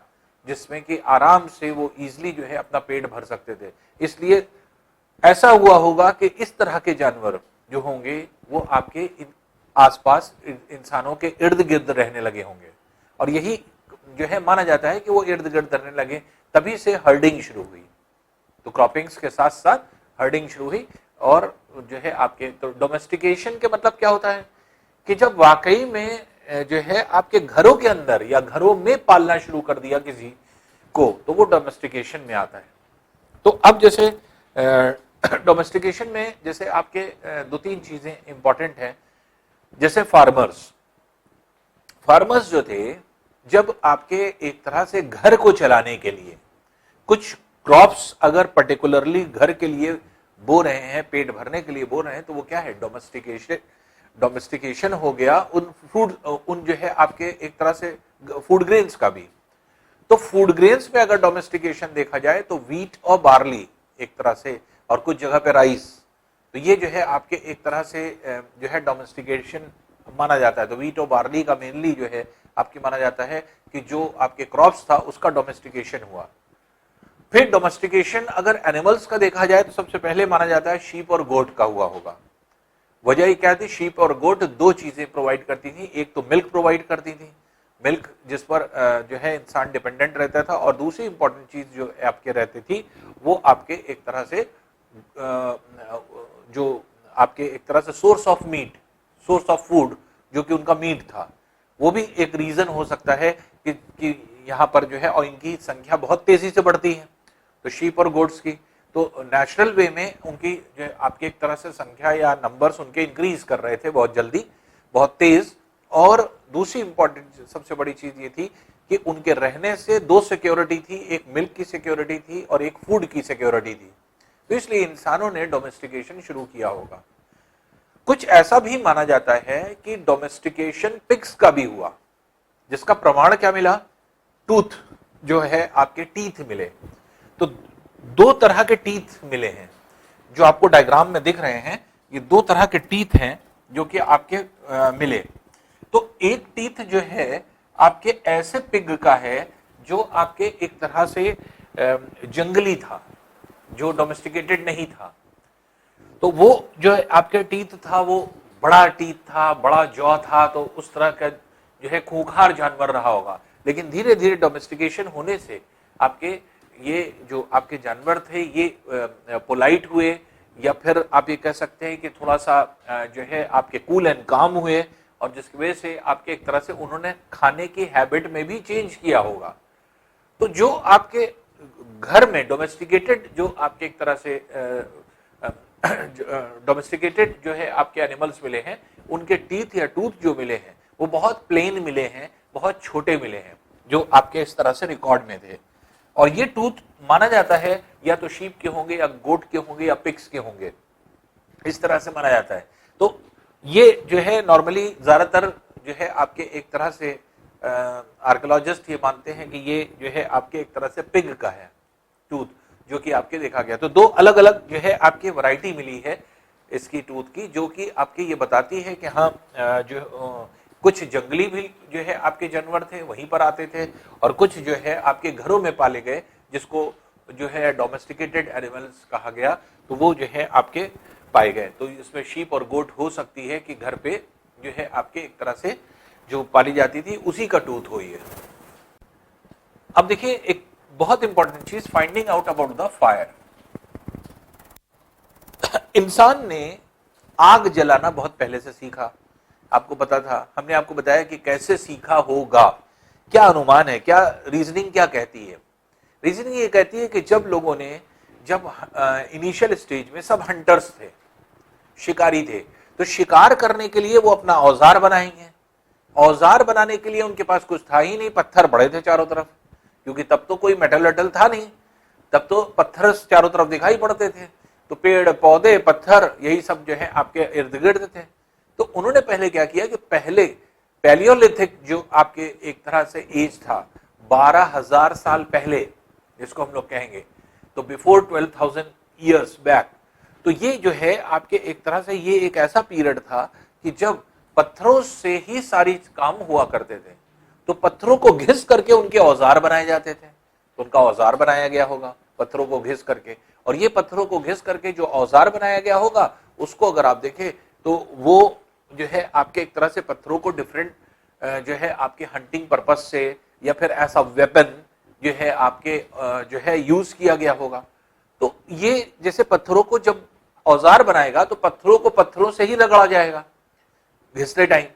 जिसमें कि आराम से वो इजिली जो है अपना पेट भर सकते थे। इसलिए ऐसा हुआ होगा कि इस तरह के जानवर जो होंगे वो आपके आसपास इंसानों के इर्द गिर्द रहने लगे होंगे, और यही जो है माना जाता है कि वो इर्द गिर्द रहने लगे, तभी से हर्डिंग शुरू हुई। तो क्रॉपिंग्स के साथ साथ हर्डिंग शुरू हुई, और जो है आपके तो डोमेस्टिकेशन के मतलब क्या होता है कि जब वाकई में जो है आपके घरों के अंदर या घरों में पालना शुरू कर दिया किसी को, तो वो डोमेस्टिकेशन में आता है। तो अब जैसे डोमेस्टिकेशन में जैसे आपके दो तीन चीजें इंपॉर्टेंट हैं, जैसे फार्मर्स जो थे, जब आपके एक तरह से घर को चलाने के लिए कुछ क्रॉप्स अगर पर्टिकुलरली घर के लिए बो रहे हैं, पेट भरने के लिए बो रहे हैं, तो वो क्या है, डोमेस्टिकेशन हो गया उन जो है आपके एक तरह से फूड ग्रेन्स का भी। तो फूड ग्रेन्स में अगर डोमेस्टिकेशन देखा जाए तो व्हीट और बार्ली एक तरह से, और कुछ जगह पे राइस, तो ये जो है आपके एक तरह से जो है डोमेस्टिकेशन माना जाता है। तो व्हीट और बार्ली का मेनली जो है आपकी माना जाता है कि जो आपके क्रॉप्स था उसका डोमेस्टिकेशन हुआ। फिर डोमेस्टिकेशन अगर एनिमल्स का देखा जाए तो सबसे पहले माना जाता है शीप और गोट का हुआ होगा। वजह ये क्या थी, शीप और गोट दो चीजें प्रोवाइड करती थी, एक तो मिल्क प्रोवाइड करती थी, मिल्क जिस पर जो है इंसान डिपेंडेंट रहता था, और दूसरी इंपॉर्टेंट चीज जो आपके रहती थी वो आपके एक तरह से जो आपके एक तरह से source of meat, source of food जो कि उनका मीट था, वो भी एक रीजन हो सकता है कि यहाँ पर जो है, और इनकी संख्या बहुत तेजी से बढ़ती है, तो शीप और गोट्स की, तो नेचुरल वे में उनकी जो आपकी एक तरह से संख्या या नंबर्स उनके इंक्रीज कर रहे थे बहुत जल्दी, बहुत तेज। और दूसरी इंपॉर्टेंट सबसे बड़ी चीज ये थी कि उनके रहने से दो सिक्योरिटी थी, एक मिल्क की सिक्योरिटी थी और एक फूड की सिक्योरिटी थी। तो इसलिए इंसानों ने डोमेस्टिकेशन शुरू किया होगा। कुछ ऐसा भी माना जाता है कि डोमेस्टिकेशन पिग्स का भी हुआ, जिसका प्रमाण क्या मिला, टूथ जो है आपके टीथ मिले। तो दो तरह के टीथ मिले हैं जो आपको डायग्राम में दिख रहे हैं, ये दो तरह के टीथ हैं जो कि आपके मिले। तो एक टीथ जो है आपके ऐसे पिग का है जो आपके एक तरह से जंगली था, जो डोमेस्टिकेटेड नहीं था, तो वो जो है आपके टीथ था वो बड़ा टीथ था, बड़ा जॉ था, तो उस तरह का जो है खूंखार जानवर रहा होगा। लेकिन धीरे धीरे डोमेस्टिकेशन होने से आपके ये जो आपके जानवर थे ये पोलाइट हुए, या फिर आप ये कह सकते हैं कि थोड़ा सा जो है आपके कूल एंड काम हुए, और जिसकी वजह से आपके एक तरह से उन्होंने खाने की हैबिट में भी चेंज किया होगा। तो जो आपके घर में डोमेस्टिकेटेड जो आपके एक तरह से डोमेस्टिकेटेड जो है आपके एनिमल्स मिले हैं, उनके टीथ या टूथ जो मिले हैं वो बहुत प्लेन मिले हैं, बहुत छोटे मिले हैं, जो आपके इस तरह से रिकॉर्ड में थे। और ये टूथ माना जाता है या तो शीप के होंगे या गोट के होंगे या पिग्स के होंगे, इस तरह से माना जाता है। तो ये जो है नॉर्मली ज्यादातर जो है आपके एक तरह से आर्कियोलॉजिस्ट ये मानते हैं कि ये जो है आपके एक तरह से पिग का है टूथ। जो कि आपके देखा गया। तो दो अलग अलग जो है आपकी वैरायटी मिली है इसकी टूथ की, जो कि आपके ये बताती है कि हाँ कुछ जंगली भी जो है आपके जानवर थे वहीं पर आते थे, और कुछ जो है आपके घरों में पाले गए जिसको जो है डोमेस्टिकेटेड एनिमल्स कहा गया, तो वो जो है आपके पाए गए। तो इसमें शीप और गोट हो सकती है कि घर पे जो है आपके एक तरह से जो पाली जाती थी उसी का टूथ हुई है। अब देखिए एक बहुत इंपॉर्टेंट चीज, finding out about the fire. इंसान ने आग जलाना बहुत पहले से सीखा, आपको पता था, हमने आपको बताया कि कैसे सीखा होगा, क्या अनुमान है, क्या रीजनिंग क्या कहती है। रीजनिंग ये कहती है कि जब लोगों ने, जब इनिशियल स्टेज में सब हंटर्स थे, शिकारी थे, तो शिकार करने के लिए वो अपना औजार बनाएंगे। औजार बनाने के लिए उनके पास कुछ था ही नहीं, पत्थर पड़े थे चारों तरफ, क्योंकि तब तो कोई मेटल वेटल था नहीं, तब तो पत्थर चारों तरफ दिखाई पड़ते थे, तो पेड़ पौधे पत्थर यही सब जो है आपके इर्द गिर्द थे। तो उन्होंने पहले क्या किया कि पहले पैलियोलिथिक जो आपके एक तरह से एज था, 12,000 साल पहले जिसको हम लोग कहेंगे, तो बिफोर 12,000 ईयर्स बैक, तो ये जो है आपके एक तरह से ये एक ऐसा पीरियड था कि जब पत्थरों से ही सारी काम हुआ करते थे, तो पत्थरों को घिस करके उनके औजार बनाए जाते थे, तो उनका औजार बनाया गया होगा पत्थरों को घिस करके, और ये पत्थरों को घिस करके जो औजार बनाया गया होगा उसको अगर आप देखें तो वो जो है आपके एक तरह से पत्थरों को डिफरेंट जो है आपके हंटिंग पर्पज से या फिर ऐसा वेपन जो है आपके जो है यूज किया गया होगा। तो ये जैसे पत्थरों को जब औजार बनाएगा तो पत्थरों को पत्थरों से ही रगड़ा जाएगा घिसते टाइम,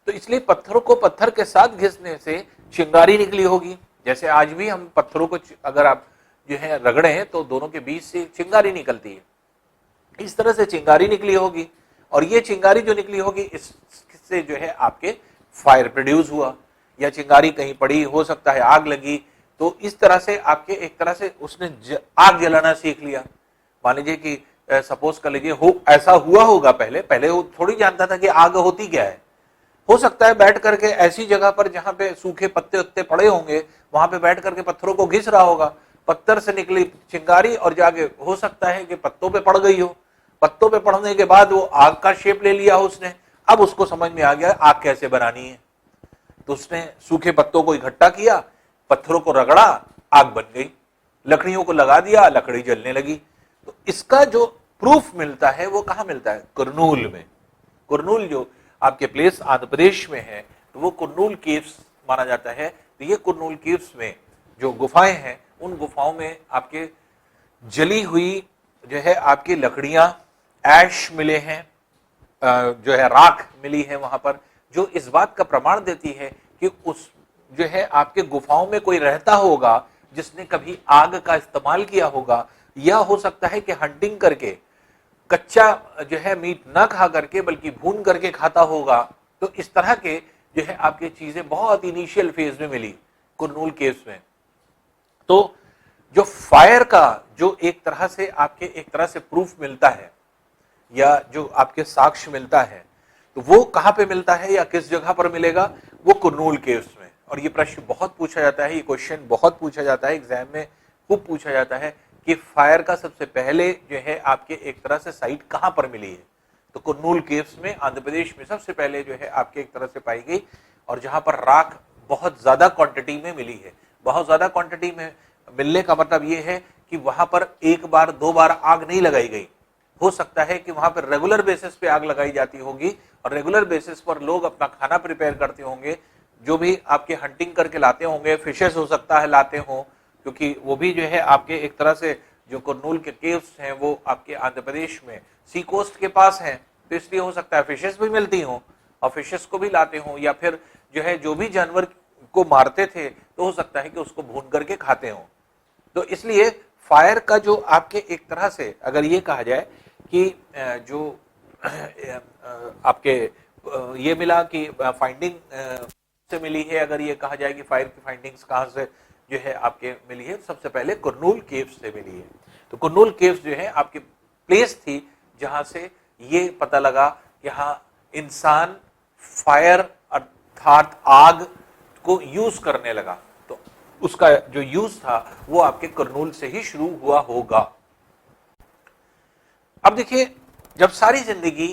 तो इसलिए पत्थरों को पत्थर के साथ घिसने से चिंगारी निकली होगी। जैसे आज भी हम पत्थरों को अगर आप जो है रगड़े तो दोनों के बीच से चिंगारी निकलती है, इस तरह से चिंगारी निकली होगी, और ये चिंगारी जो निकली होगी इससे जो है आपके फायर प्रोड्यूस हुआ, या चिंगारी कहीं पड़ी, हो सकता है आग लगी, तो इस तरह से आपके एक तरह से उसने आग जलाना सीख लिया। मान लीजिए कि सपोज कर लीजिए ऐसा हुआ होगा, पहले वो थोड़ी जानता था कि आग होती क्या है। हो सकता है बैठ करके ऐसी जगह पर जहां पे सूखे पत्ते उत्ते पड़े होंगे वहां पे बैठ करके पत्थरों को घिस रहा होगा, पत्थर से निकली चिंगारी और जाके हो सकता है कि पत्तों पे पड़ गई हो, पत्तों पे पड़ने के बाद वो आग का शेप ले लिया उसने। अब उसको समझ में आ गया आग कैसे बनानी है, तो उसने सूखे पत्तों को इकट्ठा किया, पत्थरों को रगड़ा, आग बन गई, लकड़ियों को लगा दिया, लकड़ी जलने लगी। तो इसका जो प्रूफ मिलता है वो कहां मिलता है? कुरनूल में। कुरनूल जो आपके प्लेस आंध्र प्रदेश में है, तो वो कुरनूल केव्स माना जाता है। तो ये कुरनूल केव्स में जो गुफाएं हैं, उन गुफाओं में आपके जली हुई जो है आपकी लकड़ियां, ऐश मिले हैं, जो है राख मिली है वहां पर, जो इस बात का प्रमाण देती है कि उस जो है आपके गुफाओं में कोई रहता होगा जिसने कभी आग का इस्तेमाल किया होगा, या हो सकता है कि हंटिंग करके कच्चा जो है मीट ना खा करके बल्कि भून करके खाता होगा। तो इस तरह के जो है आपके चीजें बहुत इनिशियल फेज में मिली कुरनूल केव्स में। तो जो फायर का जो एक तरह से आपके एक तरह से प्रूफ मिलता है या जो आपके साक्ष्य मिलता है, तो वो कहां पे मिलता है या किस जगह पर मिलेगा? वो कुरनूल केव्स में। और ये प्रश्न बहुत पूछा जाता है, ये क्वेश्चन बहुत पूछा जाता है, एग्जाम में खूब पूछा जाता है कि फायर का सबसे पहले जो है आपके एक तरह से साइट कहां पर मिली है? तो कुरनूल केव्स में आंध्र प्रदेश में सबसे पहले जो है आपके एक तरह से पाई गई, और जहां पर राख बहुत ज्यादा क्वांटिटी में मिली है। बहुत ज्यादा क्वांटिटी में मिलने का मतलब ये है कि वहां पर एक बार दो बार आग नहीं लगाई गई, हो सकता है कि वहां पर रेगुलर बेसिस पे आग लगाई जाती होगी, और रेगुलर बेसिस पर लोग अपना खाना प्रिपेयर करते होंगे, जो भी आपके हंटिंग करके लाते होंगे, फिशेस हो सकता है लाते हो, क्योंकि वो भी जो है आपके एक तरह से जो कुरनूल के केव्स हैं वो आपके आंध्र प्रदेश में सी कोस्ट के पास हैं, तो इसलिए हो सकता है फिशेस भी मिलती हो और फिशेस को भी लाते हो, या फिर जो है जो भी जानवर को मारते थे तो हो सकता है कि उसको भून करके खाते हो। तो इसलिए फायर का जो आपके एक तरह से अगर ये कहा जाए कि जो आपके ये मिला कि फाइंडिंग से मिली है, अगर ये कहा जाए कि फायर की फाइंडिंग्स कहां से जो है आपके मिली है, सबसे पहले कुरनूल केव्स से मिली है। तो कुरनूल केव्स जो है आपकी प्लेस थी जहां से ये पता लगा कि हाँ इंसान फायर अर्थात आग को यूज करने लगा। तो उसका जो यूज था वो आपके कर्नूल से ही शुरू हुआ होगा। अब देखिए, जब सारी जिंदगी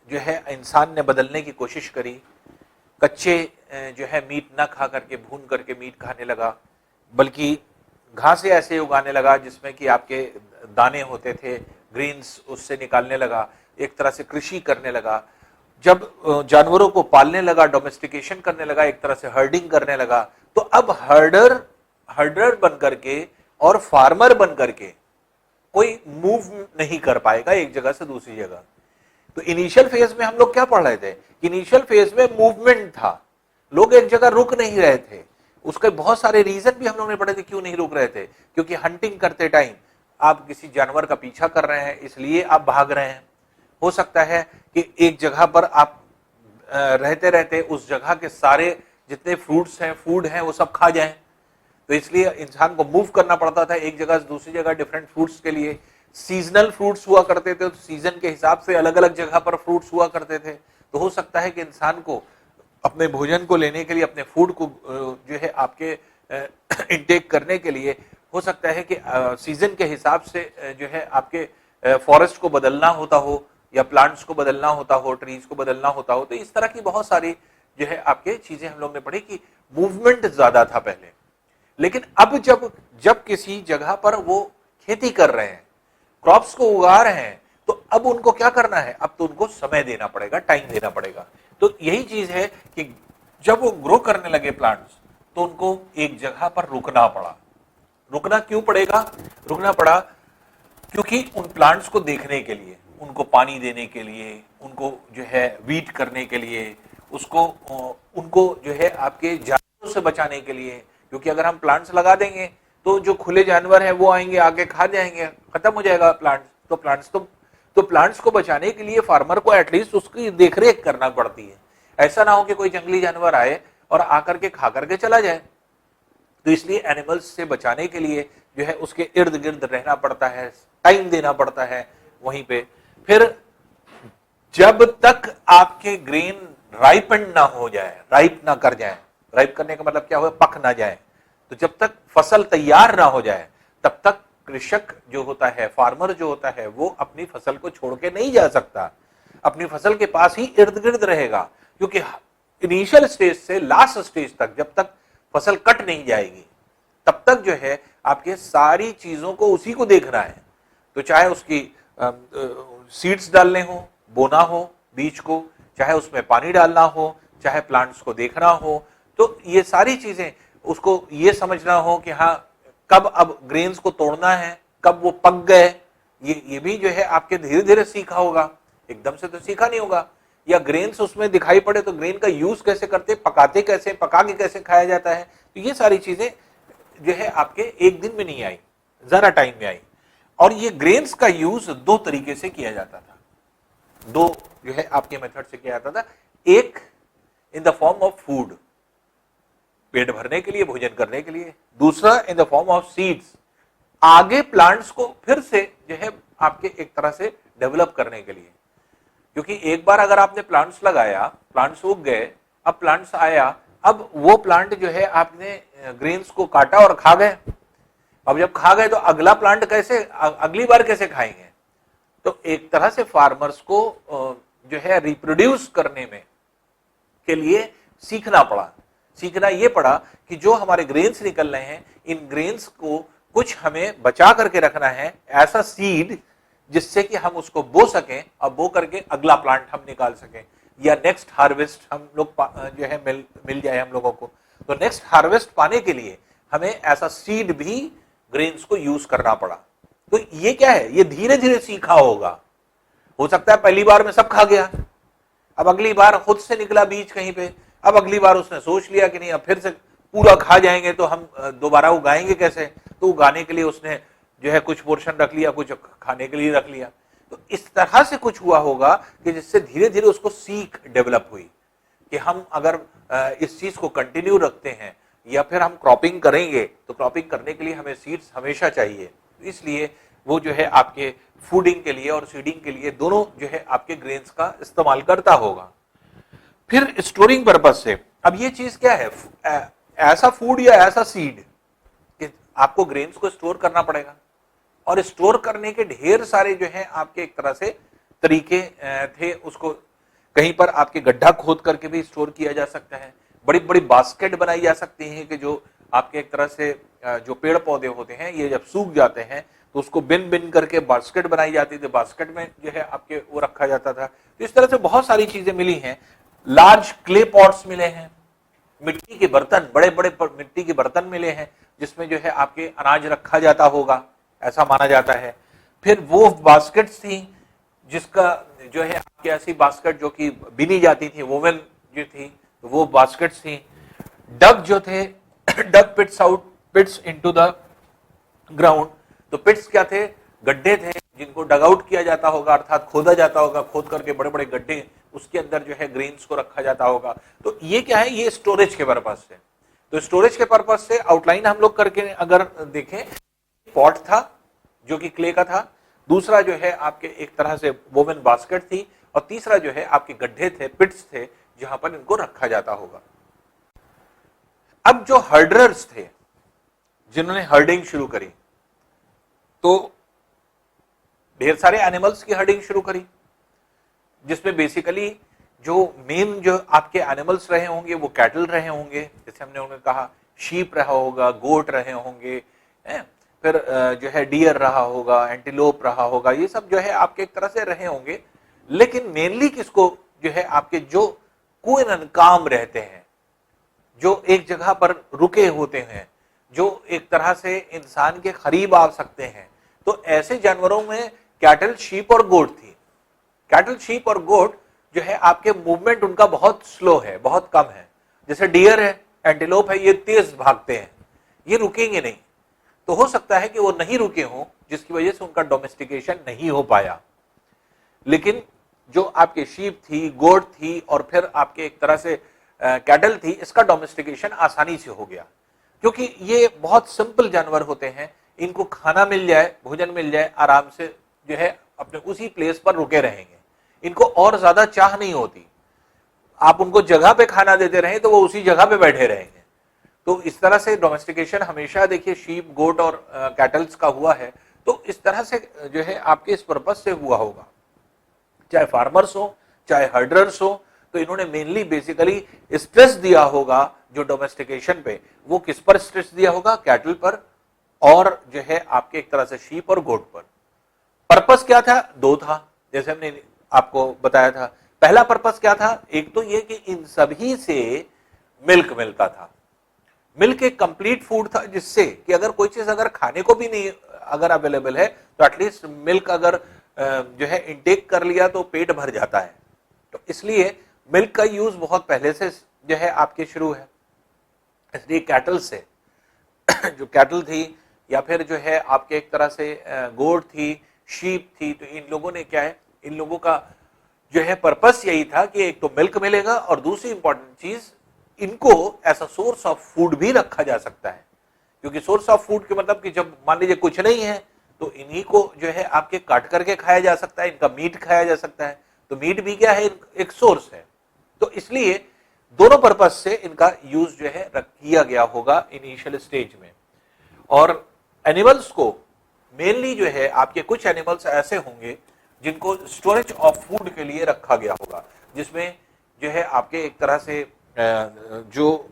जो है इंसान ने बदलने की कोशिश करी, कच्चे जो है मीट ना खा करके भून करके मीट खाने लगा, बल्कि घासें ऐसे उगाने लगा जिसमें कि आपके दाने होते थे, ग्रीन्स उससे निकालने लगा, एक तरह से कृषि करने लगा। जब जानवरों को पालने लगा, डोमेस्टिकेशन करने लगा, एक तरह से हर्डिंग करने लगा, तो अब हर्डर बन करके और फार्मर बन करके कोई मूव नहीं कर पाएगा एक जगह से दूसरी जगह। तो इनिशियल फेज में हम लोग क्या पढ़ रहे थे? इनिशियल फेज में मूवमेंट था, लोग एक जगह रुक नहीं रहे थे। उसके बहुत सारे रीजन भी हम लोग ने पढ़े थे क्यों नहीं रुक रहे थे। क्योंकि हंटिंग करते टाइम आप किसी जानवर का पीछा कर रहे हैं, इसलिए आप भाग रहे हैं। हो सकता है कि एक जगह पर आप रहते रहते उस जगह के सारे जितने फ्रूट्स हैं, फूड हैं, वो सब खा जाएं, तो इसलिए इंसान को मूव करना पड़ता था एक जगह से दूसरी जगह डिफरेंट फ्रूट्स के लिए। सीजनल फ्रूट्स हुआ करते थे, तो सीजन के हिसाब से अलग अलग जगह पर फ्रूट्स हुआ करते थे। तो हो सकता है कि इंसान को अपने भोजन को लेने के लिए, अपने फूड को जो है आपके इनटेक करने के लिए, हो सकता है कि सीजन के हिसाब से जो है आपके फॉरेस्ट को बदलना होता हो, या प्लांट्स को बदलना होता हो, ट्रीज को बदलना होता हो। तो इस तरह की बहुत सारी जो है आपके चीजें हम लोग ने पढ़ी कि मूवमेंट ज्यादा था पहले। लेकिन अब जब किसी जगह पर वो खेती कर रहे हैं, क्रॉप्स को उगा रहे हैं, तो अब उनको क्या करना है? अब तो उनको समय देना पड़ेगा, टाइम देना पड़ेगा। तो यही चीज है कि जब वो ग्रो करने लगे प्लांट्स, तो उनको एक जगह पर रुकना पड़ा। रुकना क्यों पड़ेगा? रुकना पड़ा क्योंकि उन प्लांट्स को देखने के लिए, उनको पानी देने के लिए, उनको जो है वीट करने के लिए, उनको जो है आपके जानवरों से बचाने के लिए। क्योंकि अगर हम प्लांट्स लगा देंगे तो जो खुले जानवर हैं वो आएंगे, आके खा जाएंगे, खत्म हो जाएगा प्लांट्स। तो प्लांट्स को बचाने के लिए फार्मर को एटलीस्ट उसकी देखरेख करना पड़ती है। ऐसा ना हो कि कोई जंगली जानवर आए और आकर के खा करके चला जाए। तो इसलिए एनिमल्स से बचाने के लिए जो है उसके इर्द गिर्द रहना पड़ता है, टाइम देना पड़ता है वहीं पे। फिर जब तक आपके ग्रेन राइपेंड ना हो जाए, राइप ना कर जाए, राइप करने का मतलब क्या हुआ? पक ना जाए। तो जब तक फसल तैयार ना हो जाए, तब तक कृषक जो होता है, फार्मर जो होता है, वो अपनी फसल को छोड़ के नहीं जा सकता, अपनी फसल के पास ही इर्द गिर्द रहेगा। क्योंकि इनिशियल स्टेज से लास्ट स्टेज तक, जब तक फसल कट नहीं जाएगी, तब तक जो है आपके सारी चीजों को उसी को देखना है। तो चाहे उसकी सीड्स डालने हो, बोना हो बीज को, चाहे उसमें पानी डालना हो, चाहे प्लांट्स को देखना हो, तो ये सारी चीजें उसको ये समझना हो कि हाँ कब अब ग्रेन्स को तोड़ना है, कब वो पक गए, ये भी जो है आपके धीरे धीरे सीखा होगा, एकदम से तो सीखा नहीं होगा। या ग्रेन्स उसमें दिखाई पड़े तो ग्रेन का यूज कैसे करते, पकाते कैसे, पका के कैसे खाया जाता है, तो ये सारी चीजें जो है आपके एक दिन में नहीं आई, जरा टाइम में आई। और ये ग्रेन्स का यूज दो तरीके से किया जाता था, दो जो है आपके मेथड से किया जाता था। एक in the form of food, पेट भरने के लिए, भोजन करने के लिए। दूसरा in the form of seeds, आगे प्लांट्स को फिर से जो है आपके एक तरह से डेवलप करने के लिए। क्योंकि एक बार अगर आपने प्लांट्स लगाया, प्लांट्स उग गए, अब प्लांट्स आया, अब वो प्लांट जो है आपने ग्रेन्स को काटा और खा गए। अब जब खा गए तो अगला प्लांट कैसे, अगली बार कैसे खाएंगे? तो एक तरह से फार्मर्स को जो है रिप्रोड्यूस करने में के लिए सीखना पड़ा। सीखना ये पड़ा कि जो हमारे ग्रेन्स निकल रहे हैं, इन ग्रेन्स को कुछ हमें बचा करके रखना है, ऐसा सीड जिससे कि हम उसको बो सकें, और बो करके अगला प्लांट हम निकाल सकें, या नेक्स्ट हार्वेस्ट हम लोग जो है मिल जाए हम लोगों को। तो नेक्स्ट हार्वेस्ट पाने के लिए हमें ऐसा सीड भी ग्रेन्स को यूज करना पड़ा। तो ये क्या है? ये धीरे धीरे सीखा होगा। हो सकता है पहली बार में सब खा गया, अब अगली बार खुद से निकला बीज कहीं पे, अब अगली बार उसने सोच लिया कि नहीं अब फिर से पूरा खा जाएंगे तो हम दोबारा उगाएंगे कैसे, तो उगाने के लिए उसने जो है कुछ पोर्शन रख लिया, कुछ खाने के लिए रख लिया। तो इस तरह से कुछ हुआ होगा कि जिससे धीरे धीरे उसको सीख डेवलप हुई कि हम अगर इस चीज को कंटिन्यू रखते हैं या फिर हम क्रॉपिंग करेंगे, तो क्रॉपिंग करने के लिए हमें सीड्स हमेशा चाहिए। इसलिए वो जो है आपके फूडिंग के लिए और सीडिंग के लिए दोनों जो है आपके ग्रेन्स का इस्तेमाल करता होगा। फिर स्टोरिंग पर्पज से, अब ये चीज क्या है? ऐसा फूड या ऐसा सीड कि आपको ग्रेन्स को स्टोर करना पड़ेगा, और स्टोर करने के ढेर सारे जो है आपके एक तरह से तरीके थे। उसको कहीं पर आपके गड्ढा खोद करके भी स्टोर किया जा सकता है, बड़ी बड़ी बास्केट बनाई जा सकती है कि जो आपके एक तरह से जो पेड़ पौधे होते हैं ये जब सूख जाते हैं तो उसको बिन बिन करके बास्केट बनाई जाती थी, बास्केट में जो है आपके वो रखा जाता था। तो इस तरह से बहुत सारी चीजें मिली हैं। लार्ज क्ले पॉट्स मिले हैं, मिट्टी के बर्तन, बड़े बड़े मिट्टी के बर्तन मिले हैं जिसमें जो है आपके अनाज रखा जाता होगा, ऐसा माना जाता है। फिर वो बास्केट्स थी जिसका जो है आपकी ऐसी बास्केट जो कि बिनी जाती थी, वोवन जो थी, तो वो बास्केट्स थी। डग जो थे, डग पिट्स इनटू द ग्राउंड। तो पिट्स क्या थे? गड्ढे थे जिनको डग आउट किया जाता होगा, अर्थात खोदा जाता होगा, खोद करके बड़े बड़े गड्ढे, उसके अंदर जो है ग्रेन्स को रखा जाता होगा। तो ये क्या है? ये स्टोरेज के पर्पज से। तो स्टोरेज के पर्पज से आउटलाइन हम लोग करके अगर देखें, पॉट था जो कि क्ले का था, दूसरा जो है आपके एक तरह से वोवन बास्केट थी, और तीसरा जो है आपके गड्ढे थे, पिट्स थे, जहां पर इनको रखा जाता होगा। अब जो हर्डरर्स थे जिन्होंने हर्डिंग शुरू करी, तो ढेर सारे एनिमल्स की हर्डिंग शुरू करी, जिसमें बेसिकली जो मेन जो आपके एनिमल्स रहे होंगे वो कैटल रहे होंगे, जैसे हमने उन्हें कहा, शीप रहा होगा, गोट रहे होंगे, फिर जो है डियर रहा होगा, एंटीलोप रहा होगा, ये सब जो है आपके एक तरह से रहे होंगे। लेकिन मेनली किसको जो है आपके जो क्वीन काम रहते हैं, जो एक जगह पर रुके होते हैं, जो एक तरह से इंसान के करीब आ सकते हैं, तो ऐसे जानवरों में कैटल, शीप और गोट थी। कैटल, शीप और गोट जो है आपके मूवमेंट उनका बहुत स्लो है, बहुत कम है। जैसे डियर है, एंटीलोप है, ये तेज भागते हैं, ये रुकेंगे नहीं। तो हो सकता है कि वो नहीं रुके हों, जिसकी वजह से उनका डोमेस्टिकेशन नहीं हो पाया। लेकिन जो आपके शीप थी, गोट थी और फिर आपके एक तरह से कैटल थी, इसका डोमेस्टिकेशन आसानी से हो गया, क्योंकि ये बहुत सिंपल जानवर होते हैं। इनको खाना मिल जाए, भोजन मिल जाए, आराम से जो है अपने उसी प्लेस पर रुके रहेंगे। इनको और ज्यादा चाह नहीं होती। आप उनको जगह पे खाना देते रहें तो वो उसी जगह पे बैठे रहेंगे। तो इस तरह से डोमेस्टिकेशन हमेशा देखिए शीप, गोट और कैटल्स का हुआ है। तो इस तरह से जो है आपके इस पर्पज से हुआ होगा, चाहे फार्मर्स हो, चाहे हर्डरर्स हो, तो इन्होंने मेनली बेसिकली स्ट्रेस दिया होगा जो डोमेस्टिकेशन पे, वो किस पर स्ट्रेस दिया होगा? कैटल पर और जो है आपके एक तरह से शीप और गोट पर। पर्पस क्या था? दो था, जैसे हमने आपको बताया था। पहला पर्पस क्या था? एक तो ये कि इन सभी से मिल्क मिलता था। मिल्क एक कंप्लीट फूड था, जिससे कि अगर कोई चीज अगर खाने को भी नहीं अगर अवेलेबल है तो एटलीस्ट मिल्क अगर जो है इंटेक कर लिया तो पेट भर जाता है। तो इसलिए मिल्क का यूज बहुत पहले से जो है आपके शुरू है। इसलिए कैटल से जो कैटल थी या फिर जो है आपके एक तरह से गोट थी, शीप थी, तो इन लोगों ने क्या है, इन लोगों का जो है पर्पस यही था कि एक तो मिल्क मिलेगा और दूसरी इंपॉर्टेंट चीज, इनको ऐसा सोर्स ऑफ फूड भी रखा जा सकता है। क्योंकि सोर्स ऑफ फूड के मतलब कि जब मान लीजिए कुछ नहीं है तो इन्हीं को जो है आपके काट करके खाया जा सकता है, इनका मीट खाया जा सकता है। तो मीट भी क्या है? एक सोर्स है। तो इसलिए दोनों पर्पस से इनका यूज जो है किया गया होगा इनिशियल स्टेज में। और एनिमल्स को मेनली जो है आपके कुछ एनिमल्स ऐसे होंगे जिनको स्टोरेज ऑफ फूड के लिए रखा गया होगा, जिसमें जो है आपके एक तरह से जो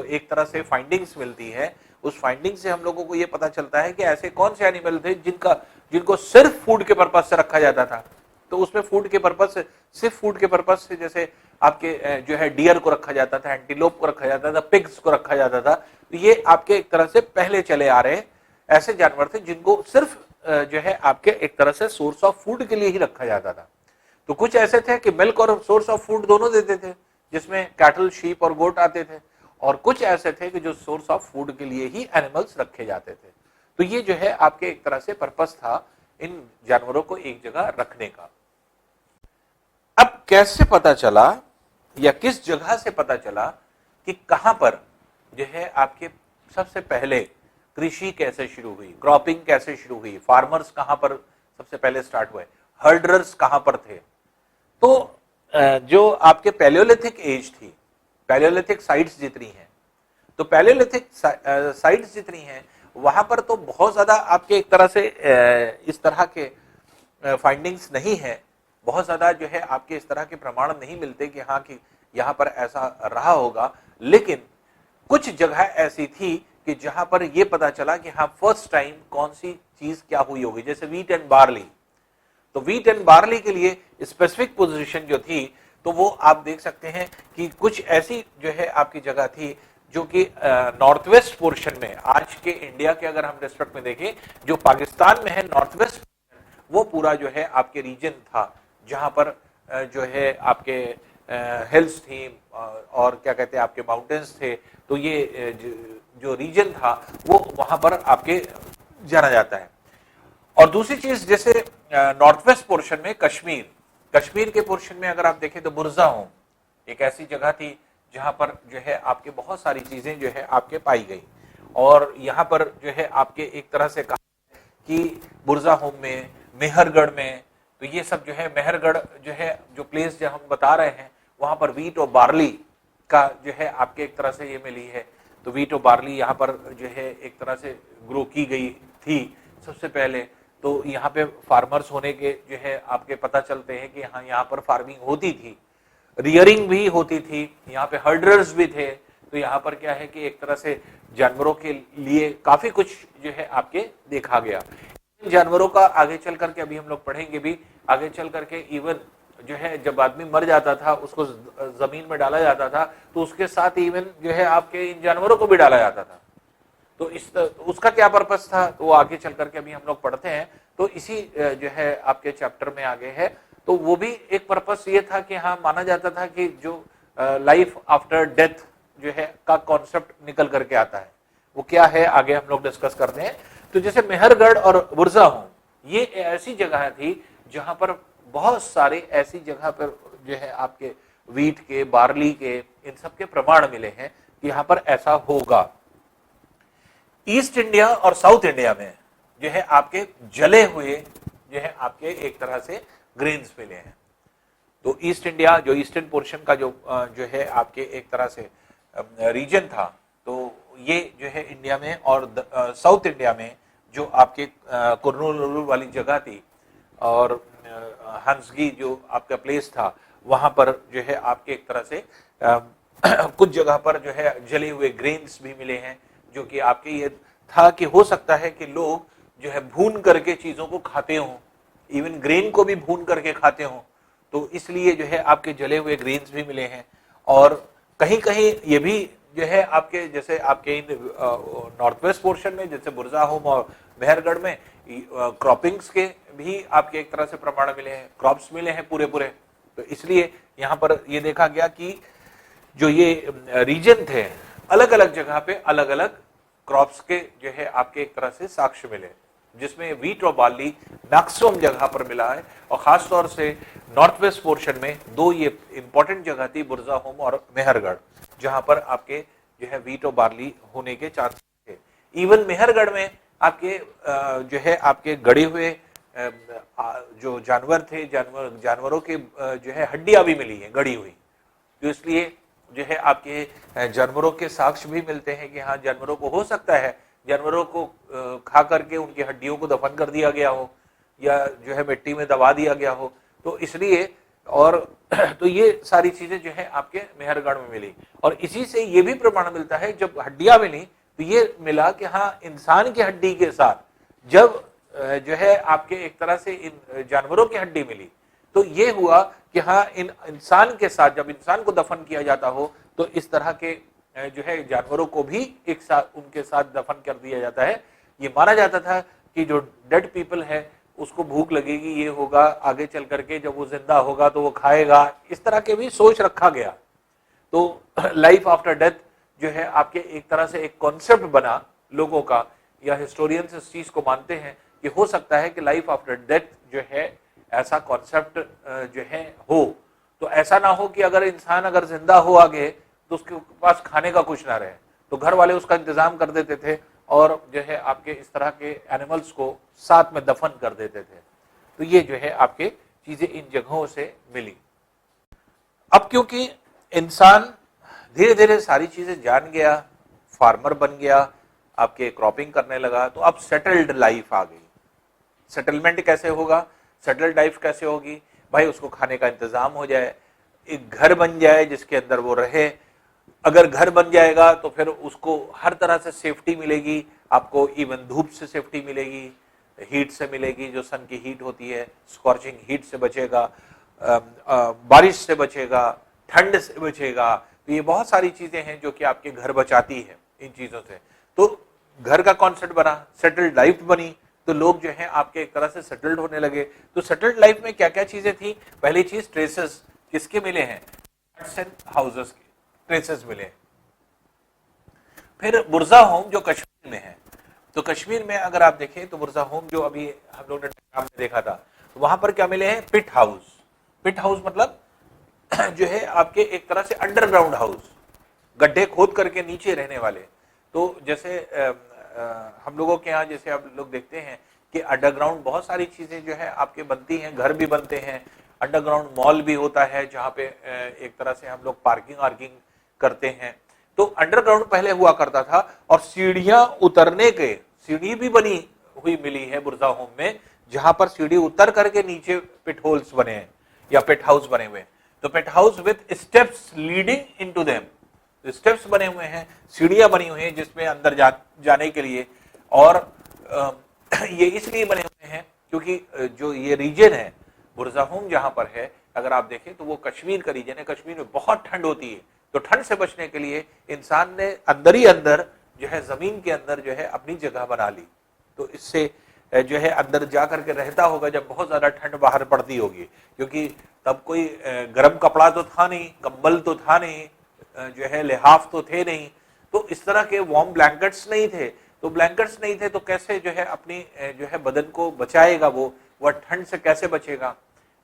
एक तरह से फाइंडिंग्स मिलती है, उस फाइंडिंग से हम लोगों को यह पता चलता है कि ऐसे कौन से एनिमल थे जिनको सिर्फ फूड के पर्पज से रखा जाता था। तो उसमें फूड के पर्पज से, सिर्फ फूड के पर्पज से, जैसे आपके जो है डियर को रखा जाता था, एंटीलोप को रखा जाता था, पिग्स को रखा जाता था। तो ये आपके एक तरह से पहले चले आ रहे ऐसे जानवर थे जिनको सिर्फ जो है आपके एक तरह से सोर्स ऑफ फूड के लिए ही रखा जाता था। तो कुछ ऐसे थे कि मिल्क और सोर्स ऑफ फूड दोनों देते थे, जिसमें कैटल, शीप और गोट आते थे, और कुछ ऐसे थे कि जो सोर्स ऑफ फूड के लिए ही एनिमल्स रखे जाते थे। तो ये जो है आपके एक तरह से पर्पस था इन जानवरों को एक जगह रखने का। अब कैसे पता चला या किस जगह से पता चला कि कहां पर जो है आपके सबसे पहले कृषि कैसे शुरू हुई, क्रॉपिंग कैसे शुरू हुई, फार्मर्स कहां पर सबसे पहले स्टार्ट हुए, हर्डरर्स कहां पर थे? तो जो आपके पैलियोलिथिक एज थी, पैलियोलिथिक साइट्स जितनी हैं, तो पैलियोलिथिक साइट्स जितनी हैं वहां पर तो बहुत ज्यादा आपके एक तरह से इस तरह के फाइंडिंग्स नहीं है, बहुत ज्यादा जो है आपके इस तरह के प्रमाण नहीं मिलते कि हाँ कि यहाँ पर ऐसा रहा होगा। लेकिन कुछ जगह ऐसी थी कि जहां पर यह पता चला कि हाँ फर्स्ट टाइम कौन सी चीज क्या हुई होगी, जैसे व्हीट एंड बार्ली। तो व्हीट एंड बार्ली के लिए स्पेसिफिक पोजीशन जो थी, तो वो आप देख सकते हैं कि कुछ ऐसी जो है आपकी जगह थी जो कि नॉर्थ वेस्ट पोर्शन में, आज के इंडिया के अगर हम रिस्पेक्ट में देखें, जो पाकिस्तान में है नॉर्थ वेस्ट, वो पूरा जो है आपके रीजन था जहां पर जो है आपके हिल्स थी और क्या कहते हैं आपके माउंटेन्स थे। तो ये जो रीजन था वो वहां पर आपके जाना जाता है। और दूसरी चीज, जैसे नॉर्थ वेस्ट पोर्शन में कश्मीर के पोर्शन में अगर आप देखें तो बुरज़ाहोम एक ऐसी जगह थी जहां पर जो है आपके बहुत सारी चीजें जो है आपके पाई गई। और यहाँ पर जो है आपके एक तरह से कहा कि बुरज़ाहोम में, मेहरगढ़ में, तो ये सब जो है मेहरगढ़ जो है जो प्लेस जो हम बता रहे हैं वहां पर व्हीट और बार्ली का जो है आपके एक तरह से ये मिली है। तो व्हीट और बार्ली यहाँ पर जो है एक तरह से ग्रो की गई थी सबसे पहले। तो यहाँ पे फार्मर्स होने के जो है आपके पता चलते हैं कि हाँ यहाँ पर फार्मिंग होती थी, रियरिंग भी होती थी, यहाँ पे हर्डर्स भी थे। तो यहाँ पर क्या है कि एक तरह से जानवरों के लिए काफी कुछ जो है आपके देखा गया। जानवरों का आगे चल करके अभी हम लोग पढ़ेंगे भी, आगे चल करके इवन जो है जब आदमी मर जाता था उसको जमीन में डाला जाता था तो उसके साथ इवन जो है आपके इन जानवरों को भी डाला जाता था। तो उसका क्या पर्पस था तो वो आगे चल करके अभी हम लोग पढ़ते हैं। तो इसी जो है आपके चैप्टर में आगे है, तो वो भी एक पर्पस ये था कि हाँ माना जाता था कि जो लाइफ आफ्टर डेथ जो है का कॉन्सेप्ट निकल करके आता है, वो क्या है आगे हम लोग डिस्कस करते हैं। तो जैसे मेहरगढ़ और बुरज़ाहोम ये ऐसी जगह थी जहां पर बहुत सारे ऐसी जगह पर जो है आपके व्हीट के, बार्ली के, इन सब के प्रमाण मिले हैं कि यहाँ पर ऐसा होगा। ईस्ट इंडिया और साउथ इंडिया में जो है आपके जले हुए जो है आपके एक तरह से ग्रेन्स मिले हैं। तो ईस्ट इंडिया जो ईस्टर्न पोर्शन का जो है आपके एक तरह से रीजन था, तो ये जो है इंडिया में, और साउथ इंडिया में जो आपके कुर्नूल वाली जगह थी और हंसगी जो आपका प्लेस था, वहां पर जो है आपके एक तरह से कुछ जगह पर जो है जले हुए ग्रेन्स भी मिले हैं, जो कि आपके ये था कि हो सकता है कि लोग जो है भून करके चीजों को खाते हों, इवन ग्रेन को भी भून करके खाते हों। तो इसलिए जो है आपके जले हुए ग्रेन्स भी मिले हैं। और कहीं कहीं ये भी जो है आपके जैसे आपके नॉर्थ वेस्ट पोर्शन में जैसे बुरज़ाहोम और मेहरगढ़ में क्रॉपिंग्स के भी आपके एक तरह से प्रमाण मिले हैं, क्रॉप्स मिले हैं पूरे पूरे। तो इसलिए यहाँ पर ये देखा गया कि जो ये रीजन थे अलग अलग जगह पे अलग अलग क्रॉप्स के जो है आपके एक तरह से साक्ष्य मिले, जिसमें व्हीट और बार्ली मैक्सिमम जगह पर मिला है। और खास तौर से नॉर्थ वेस्ट पोर्शन में दो ये इंपॉर्टेंट जगह थी, बुरज़ाहोम और मेहरगढ़, जहां पर आपके जो है व्हीट और बार्ली होने के चांस थे। इवन मेहरगढ़ में आपके जो है आपके गड़े हुए जो जानवर थे, जानवरों के जो है हड्डियां भी मिली है गड़ी हुई। तो इसलिए जो है आपके जानवरों के साक्ष्य भी मिलते हैं कि हाँ जानवरों को हो सकता है जानवरों को खा करके उनकी हड्डियों को दफन कर दिया गया हो या जो है मिट्टी में दबा दिया गया हो। तो इसलिए और तो ये सारी चीजें जो है आपके मेहरगढ़ में मिली। और इसी से ये भी प्रमाण मिलता है, जब हड्डियां मिली तो ये मिला कि हाँ इंसान की हड्डी के साथ जब जो है आपके एक तरह से इन जानवरों की हड्डी मिली, तो ये हुआ कि हाँ इन इंसान के साथ जब इंसान को दफन किया जाता हो तो इस तरह के जो है जानवरों को भी एक साथ उनके साथ दफन कर दिया जाता है। ये माना जाता था कि जो डेड पीपल है उसको भूख लगेगी, ये होगा आगे चल करके, जब वो जिंदा होगा तो वो खाएगा, इस तरह के भी सोच रखा गया। तो लाइफ आफ्टर डेथ जो है आपके एक तरह से एक कॉन्सेप्ट बना लोगों का, या हिस्टोरियंस इस चीज को मानते हैं कि हो सकता है कि लाइफ आफ्टर डेथ जो है ऐसा कॉन्सेप्ट जो है हो। तो ऐसा ना हो कि अगर इंसान अगर जिंदा हो आगे तो उसके पास खाने का कुछ ना रहे, तो घर वाले उसका इंतजाम कर देते थे और जो है आपके इस तरह के एनिमल्स को साथ में दफन कर देते थे। तो ये जो है आपके चीजें इन जगहों से मिली। अब क्योंकि इंसान धीरे धीरे सारी चीजें जान गया, फार्मर बन गया, आपके क्रॉपिंग करने लगा, तो अब सेटल्ड लाइफ आ गई। सेटलमेंट कैसे होगा, सेटल्ड लाइफ कैसे होगी, भाई उसको खाने का इंतजाम हो जाए, एक घर बन जाए जिसके अंदर वो रहे। अगर घर बन जाएगा तो फिर उसको हर तरह से सेफ्टी मिलेगी, आपको इवन धूप से सेफ्टी मिलेगी, हीट से मिलेगी, जो सन की हीट होती है, स्कॉर्चिंग हीट से बचेगा, बारिश से बचेगा, ठंड से बचेगा। तो ये बहुत सारी चीजें हैं जो कि आपके घर बचाती है इन चीजों से। तो घर का कॉन्सेप्ट बना, सेटल्ड लाइफ बनी, तो लोग जो है आपके एक तरह से सेटल्ड होने लगे। तो सेटल्ड लाइफ में क्या क्या चीजें थी, पहली चीज ट्रेसेस किसके मिले हैं, हट्स एंड हाउसेस के ट्रेसेस मिले। फिर बुर्जा होम जो कश्मीर में है, तो कश्मीर में अगर आप देखें तो बुर्जा होम जो अभी हम लोग ने देखा था, तो वहां पर क्या मिले हैं, पिट हाउस। पिट हाउस मतलब जो है आपके एक तरह से अंडरग्राउंड हाउस, गड्ढे खोद करके नीचे रहने वाले। तो जैसे हम लोगों के यहाँ जैसे आप लोग देखते हैं कि अंडरग्राउंड बहुत सारी चीजें जो है आपके बनती हैं, घर भी बनते हैं, अंडरग्राउंड मॉल भी होता है जहाँ पे एक तरह से हम लोग पार्किंग वार्किंग करते हैं। तो अंडरग्राउंड पहले हुआ करता था, और सीढ़ियां उतरने के, सीढ़ी भी बनी हुई मिली है बुर्जा होम में, जहां पर सीढ़ी उतर करके नीचे पिट होल्स बने हैं या पिट हाउस बने हुए हैं। तो pit house with steps leading into them, steps बने हुए हैं, सीढ़ियां बनी हुई हैं जिसमें अंदर जाने के लिए। और ये इसलिए बने हुए हैं क्योंकि जो ये रीजन है बुर्जा होम जहां पर है, अगर आप देखें तो वो कश्मीर का रीजन है। कश्मीर में बहुत ठंड होती है, तो ठंड से बचने के लिए इंसान ने अंदर ही अंदर जो है जमीन के अंदर जो है अपनी जगह बना ली। तो इससे जो है अंदर जा करके रहता होगा जब बहुत ज्यादा ठंड बाहर पड़ती होगी, क्योंकि तब कोई गर्म कपड़ा तो था नहीं, कंबल तो था नहीं, जो है लिहाफ तो थे नहीं, तो इस तरह के वार्म ब्लैंकेट्स नहीं थे। तो ब्लैंकेट्स नहीं थे तो कैसे जो है अपनी जो है बदन को बचाएगा, वह ठंड से कैसे बचेगा।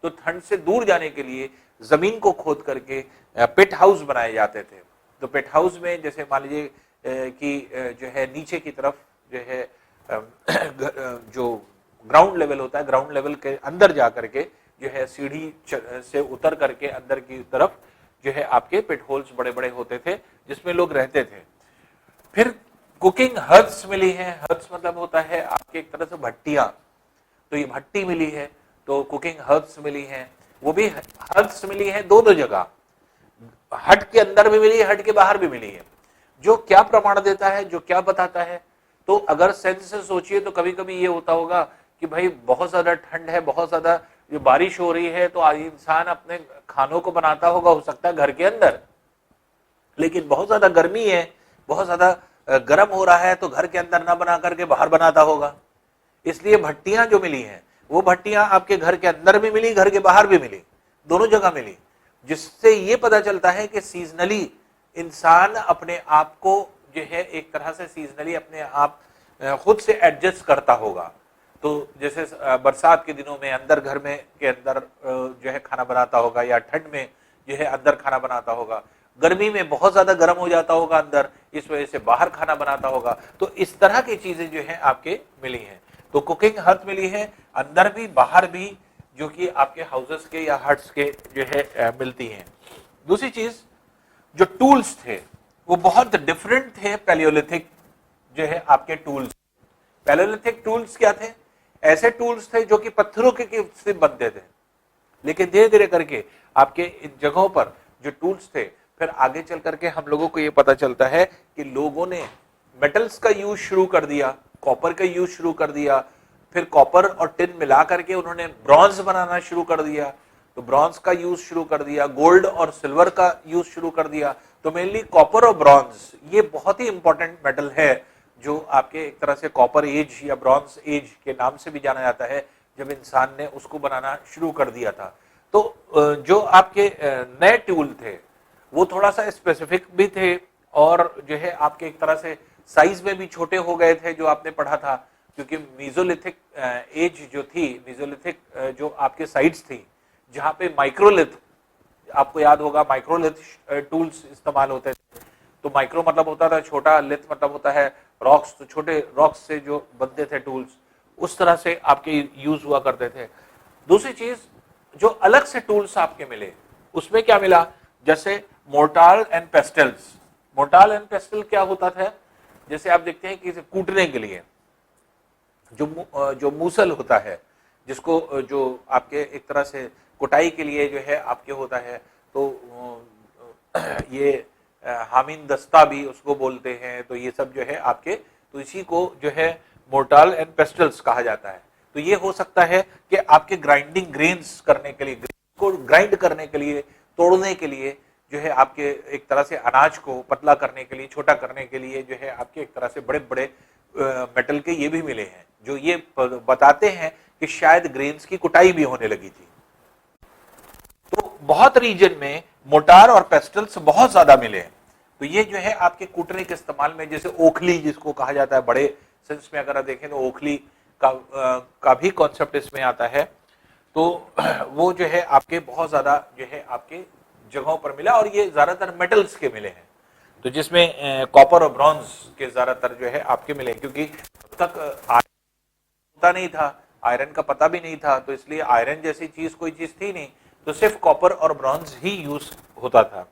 तो ठंड से दूर जाने के लिए जमीन को खोद करके पिट हाउस बनाए जाते थे। तो पिट हाउस में जैसे मान लीजिए कि जो है नीचे की तरफ जो है जो ग्राउंड लेवल होता है, ग्राउंड लेवल के अंदर जा करके जो है सीढ़ी से उतर करके अंदर की तरफ जो है आपके पिट होल्स बड़े बड़े होते थे जिसमें लोग रहते थे। फिर कुकिंग हर्ट्स मिली है, हर्ट्स मतलब होता है आपके एक तरह से भट्टियां, तो ये भट्टी मिली है, तो कुकिंग हर्ट्स मिली है। वो भी हर्ट्स मिली है दो जगह, हट के अंदर भी मिली है, हट के बाहर भी मिली है। जो क्या प्रमाण देता है, जो क्या बताता है, तो अगर सेंस से सोचिए तो कभी कभी ये होता होगा कि भाई बहुत ज्यादा ठंड है, बहुत ज्यादा जो बारिश हो रही है, तो इंसान अपने खानों को बनाता होगा, हो सकता है घर के अंदर, लेकिन बहुत ज्यादा गर्मी है, बहुत ज्यादा गर्म हो रहा है, तो घर के अंदर ना बना करके बाहर बनाता होगा। इसलिए भट्टियां जो मिली हैं, वो भट्टियां आपके घर के अंदर भी मिली, घर के बाहर भी मिली, दोनों जगह मिली, जिससे ये पता चलता है कि सीजनली इंसान अपने आप को जो है एक तरह से सीजनली अपने आप खुद से एडजस्ट करता होगा। तो जैसे बरसात के दिनों में अंदर घर में के अंदर जो है खाना बनाता होगा, या ठंड में जो है अंदर खाना बनाता होगा, गर्मी में बहुत ज्यादा गर्म हो जाता होगा अंदर, इस वजह से बाहर खाना बनाता होगा। तो इस तरह की चीजें जो है आपके मिली हैं। तो कुकिंग हर्ट मिली है, अंदर भी बाहर भी, जो कि आपके हाउसेस के या हट्स के जो है मिलती हैं। दूसरी चीज, जो टूल्स थे वो बहुत डिफरेंट थे पैलियोलिथिक जो है आपके टूल्स। पैलियोलिथिक टूल्स क्या थे, ऐसे टूल्स थे जो कि पत्थरों के से बनते थे, लेकिन धीरे धीरे करके आपके इन जगहों पर जो टूल्स थे, फिर आगे चल करके हम लोगों को ये पता चलता है कि लोगों ने मेटल्स का यूज शुरू कर दिया, कॉपर का यूज शुरू कर दिया, फिर कॉपर और टिन मिला करके उन्होंने ब्रॉन्ज बनाना शुरू कर दिया, तो ब्रॉन्ज का यूज शुरू कर दिया, गोल्ड और सिल्वर का यूज शुरू कर दिया। तो मेनली कॉपर और ब्रॉन्ज ये बहुत ही इंपॉर्टेंट मेटल है, जो आपके एक तरह से कॉपर एज या ब्रॉन्ज एज के नाम से भी जाना जाता है, जब इंसान ने उसको बनाना शुरू कर दिया था। तो जो आपके नए टूल थे वो थोड़ा सा स्पेसिफिक भी थे, और जो है आपके एक तरह से साइज में भी छोटे हो गए थे, जो आपने पढ़ा था, क्योंकि मीजोलिथिक एज जो थी, मीजोलिथिक जो आपके साइट्स थी, जहां पे माइक्रोलिथ, आपको याद होगा माइक्रोलिथ टूल्स इस्तेमाल होते थे। तो माइक्रो मतलब होता था छोटा, लिथ मतलब होता है रॉक्स, तो छोटे रॉक्स से जो बनते थे टूल्स, उस तरह से आपके यूज हुआ करते थे। दूसरी चीज, जो अलग से टूल्स आपके मिले, उसमें क्या मिला, जैसे mortar and pastels. Mortar and pastel क्या होता था, जैसे आप देखते हैं कि इसे कूटने के लिए जो मूसल होता है, जिसको जो आपके एक तरह से कुटाई के लिए जो है आपके होता है, तो ये हामिन दस्ता भी उसको बोलते हैं, तो ये सब जो है आपके, तो इसी को जो है मोर्टार एंड पेस्टल्स कहा जाता है। तो ये हो सकता है कि आपके ग्राइंडिंग ग्रेन्स करने के लिए, को ग्राइंड करने के लिए, तोड़ने के लिए जो है आपके एक तरह से अनाज को पतला करने के लिए, छोटा करने के लिए जो है आपके एक तरह से बड़े बड़े मेटल के ये भी मिले हैं, जो ये बताते हैं कि शायद ग्रेन्स की कुटाई भी होने लगी थी। तो बहुत रीजन में मोटार और पेस्टल्स बहुत ज्यादा मिले हैं। तो ये जो है आपके कूटने के इस्तेमाल में, जैसे ओखली जिसको कहा जाता है, बड़े सेंस में अगर आप देखें तो ओखली का भी कॉन्सेप्ट इसमें आता है। तो वो जो है आपके बहुत ज्यादा जो है आपके जगहों पर मिला, और ये ज्यादातर मेटल्स के मिले हैं, तो जिसमें कॉपर और ब्रॉन्ज के ज्यादातर जो है आपके मिले, क्योंकि अब तक पता नहीं था, आयरन का पता भी नहीं था, तो इसलिए आयरन जैसी चीज कोई चीज थी नहीं, तो सिर्फ कॉपर और ब्रॉन्ज ही यूज होता था।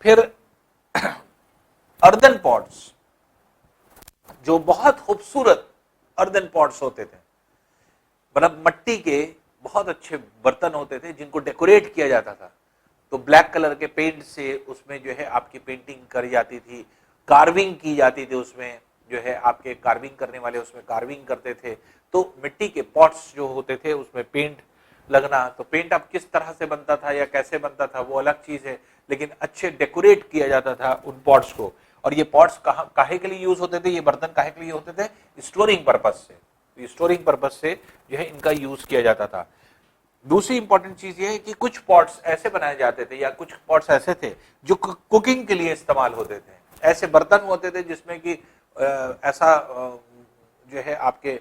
फिर अर्दन पॉट्स, जो बहुत खूबसूरत अर्दन पॉट्स होते थे, मतलब मिट्टी के बहुत अच्छे बर्तन होते थे जिनको डेकोरेट किया जाता था। तो ब्लैक कलर के पेंट से उसमें जो है आपकी पेंटिंग करी जाती थी, कार्विंग की जाती थी, उसमें जो है आपके कार्विंग करने वाले उसमें कार्विंग करते थे। तो मिट्टी के पॉट्स जो होते थे उसमें पेंट लगना, तो पेंट अब किस तरह से बनता था या कैसे बनता था वो अलग चीज है, लेकिन अच्छे डेकोरेट किया जाता था उन पॉट्स को। और ये पॉट्स काहे के लिए यूज होते थे, ये बर्तन काहे के लिए होते थे, स्टोरिंग पर्पज से। स्टोरिंग पर्पज से जो है इनका यूज किया जाता था। दूसरी इंपॉर्टेंट चीज ये है कि कुछ पॉट्स ऐसे बनाए जाते थे, या कुछ पॉट्स ऐसे थे जो कुकिंग के लिए इस्तेमाल होते थे। ऐसे बर्तन होते थे जिसमें कि ऐसा जो है आपके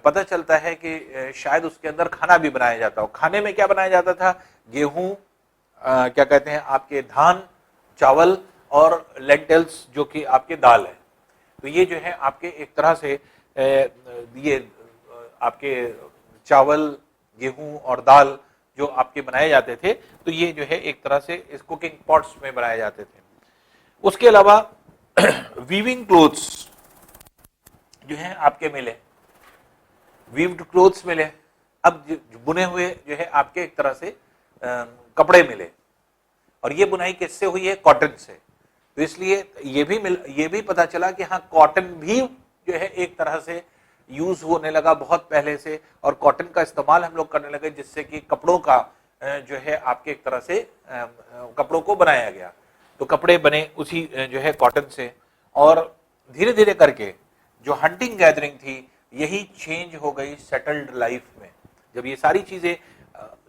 पता चलता है कि शायद उसके अंदर खाना भी बनाया जाता हो। खाने में क्या बनाया जाता था, गेहूं, क्या कहते हैं आपके धान, चावल और लेंटिल्स जो कि आपके दाल है। तो ये जो है आपके एक तरह से ये आपके चावल, गेहूं और दाल जो आपके बनाए जाते थे, तो ये जो है एक तरह से इस कुकिंग पॉट्स में बनाए जाते थे। उसके अलावा वीविंग क्लोथ्स जो है आपके मिले, वीव्ड क्लोथ्स मिले। अब बुने हुए जो है आपके एक तरह से कपड़े मिले, और ये बुनाई किससे हुई है, कॉटन से। तो इसलिए ये भी पता चला कि हाँ, कॉटन भी जो है एक तरह से यूज होने लगा बहुत पहले से, और कॉटन का इस्तेमाल हम लोग करने लगे, जिससे कि कपड़ों का जो है आपके एक तरह से कपड़ों को बनाया गया। तो कपड़े बने उसी जो है कॉटन से, और धीरे धीरे करके जो हंटिंग गैदरिंग थी यही चेंज हो गई सेटल्ड लाइफ में। जब ये सारी चीजें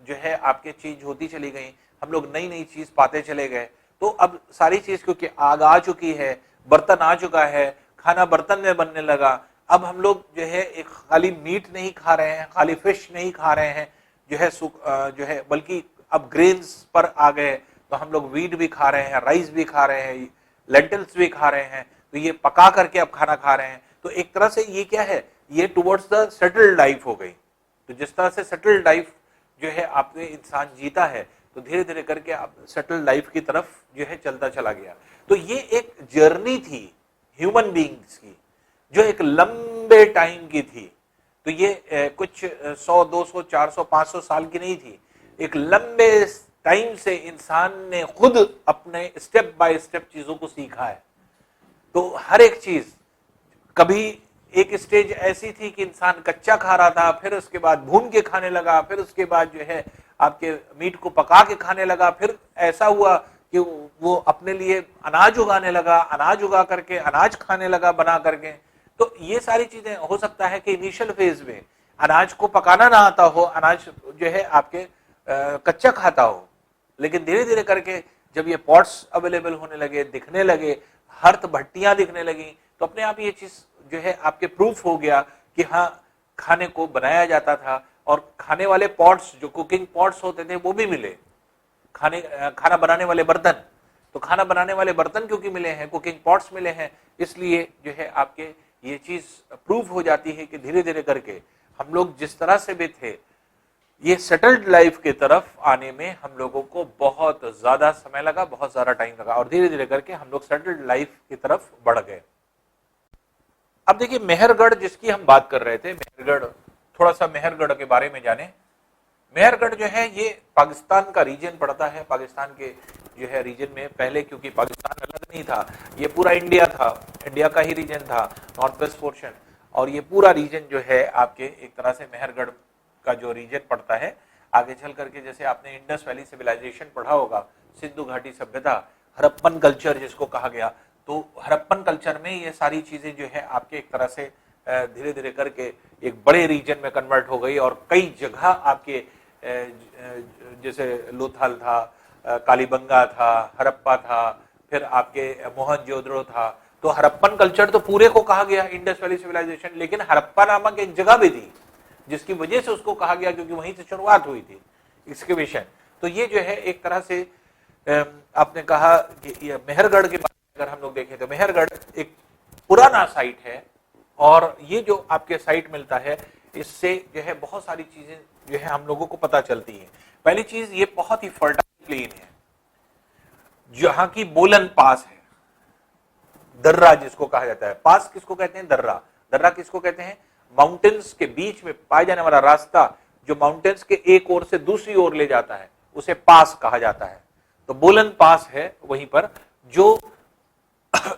जो है आपके चेंज होती चली गई, हम लोग नई नई चीज पाते चले गए, तो अब सारी चीज क्योंकि आग आ चुकी है, बर्तन आ चुका है, खाना बर्तन में बनने लगा। अब हम लोग जो है एक खाली मीट नहीं खा रहे हैं, खाली फिश नहीं खा रहे हैं जो है बल्कि अब ग्रेन्स पर आ गए। तो हम लोग वीट भी खा रहे हैं, राइस भी खा रहे हैं, लेंटिल्स भी खा रहे हैं, तो ये पका करके अब खाना खा रहे हैं। तो एक तरह से ये क्या है, ये टुवर्ड्स द सेटल्ड लाइफ हो गई। तो जिस तरह से सेटल्ड लाइफ जो है आपने इंसान जीता है, तो धीरे धीरे करके आप सेटल्ड लाइफ की तरफ जो है चलता चला गया। तो ये एक जर्नी थी ह्यूमन बीइंग्स की, जो एक लंबे टाइम की थी। तो ये कुछ 100, 200, 400, 500 साल की नहीं थी। एक लंबे टाइम से इंसान ने खुद अपने स्टेप बाय स्टेप चीजों को सीखा है। तो हर एक चीज, कभी एक स्टेज ऐसी थी कि इंसान कच्चा खा रहा था, फिर उसके बाद भून के खाने लगा, फिर उसके बाद जो है आपके मीट को पका के खाने लगा, फिर ऐसा हुआ कि वो अपने लिए अनाज उगाने लगा, अनाज उगा करके अनाज खाने लगा बना करके। तो ये सारी चीजें हो सकता है कि इनिशियल फेज में अनाज को पकाना ना आता हो, अनाज जो है आपके कच्चा खाता हो, लेकिन धीरे धीरे करके जब ये पॉट्स अवेलेबल होने लगे, दिखने लगे, हर्थ भट्टियां दिखने लगी, तो अपने आप ये चीज जो है आपके प्रूफ हो गया कि हाँ, खाने को बनाया जाता था। और खाने वाले पॉट्स, जो कुकिंग पॉट्स होते थे, वो भी मिले। खाना बनाने वाले बर्तन, तो खाना बनाने वाले बर्तन क्योंकि मिले हैं, कुकिंग पॉट्स मिले हैं, इसलिए जो है आपके ये चीज प्रूव हो जाती है कि धीरे धीरे करके हम लोग जिस तरह से भी थे, ये सेटल्ड लाइफ की तरफ आने में हम लोगों को बहुत ज्यादा समय लगा, बहुत ज्यादा टाइम लगा, और धीरे धीरे करके हम लोग सेटल्ड लाइफ की तरफ बढ़ गए। अब देखिए मेहरगढ़ जिसकी हम बात कर रहे थे, मेहरगढ़, थोड़ा सा मेहरगढ़ के बारे में जाने। मेहरगढ़ जो है ये पाकिस्तान का रीजन पड़ता है, पाकिस्तान के जो है रीजन में, पहले क्योंकि पाकिस्तान अलग नहीं था, ये पूरा इंडिया था, इंडिया का ही रीजन था, नॉर्थ वेस्ट पोर्शन, और ये पूरा रीजन जो है आपके एक तरह से मेहरगढ़ का जो रीजन पड़ता है। आगे चल करके जैसे आपने इंडस वैली सिविलाइजेशन पढ़ा होगा, सिंधु घाटी सभ्यता, हड़प्पन कल्चर जिसको कहा गया, तो हड़प्पन कल्चर में ये सारी चीजें जो है आपके एक तरह से धीरे धीरे करके एक बड़े रीजन में कन्वर्ट हो गई, और कई जगह आपके जैसे लोथल था, कालीबंगा था, हड़प्पा था, फिर आपके मोहनजोदड़ो था, तो हड़प्पन कल्चर तो पूरे को कहा गया इंडस वैली सिविलाइजेशन, लेकिन हड़प्पा नामक एक जगह भी थी जिसकी वजह से उसको कहा गया क्योंकि वहीं से शुरुआत हुई थी एक्सकेवेशन। तो ये जो है एक तरह से आपने कहा कि मेहरगढ़ के बारे में अगर हम लोग देखें तो मेहरगढ़ एक पुराना साइट है, और ये जो आपके साइट मिलता है इससे जो है बहुत सारी चीजें जो है हम लोगों को पता चलती हैं। पहली चीज, ये बहुत ही फर्टाइल प्लेन है, जहां की बोलन पास है, दर्रा जिसको कहा जाता है। पास किसको कहते हैं? दर्रा। दर्रा किसको कहते हैं? माउंटेन्स के बीच में पाया जाने वाला रास्ता जो माउंटेन्स के एक ओर से दूसरी ओर ले जाता है उसे पास कहा जाता है। तो बोलन पास है वहीं पर, जो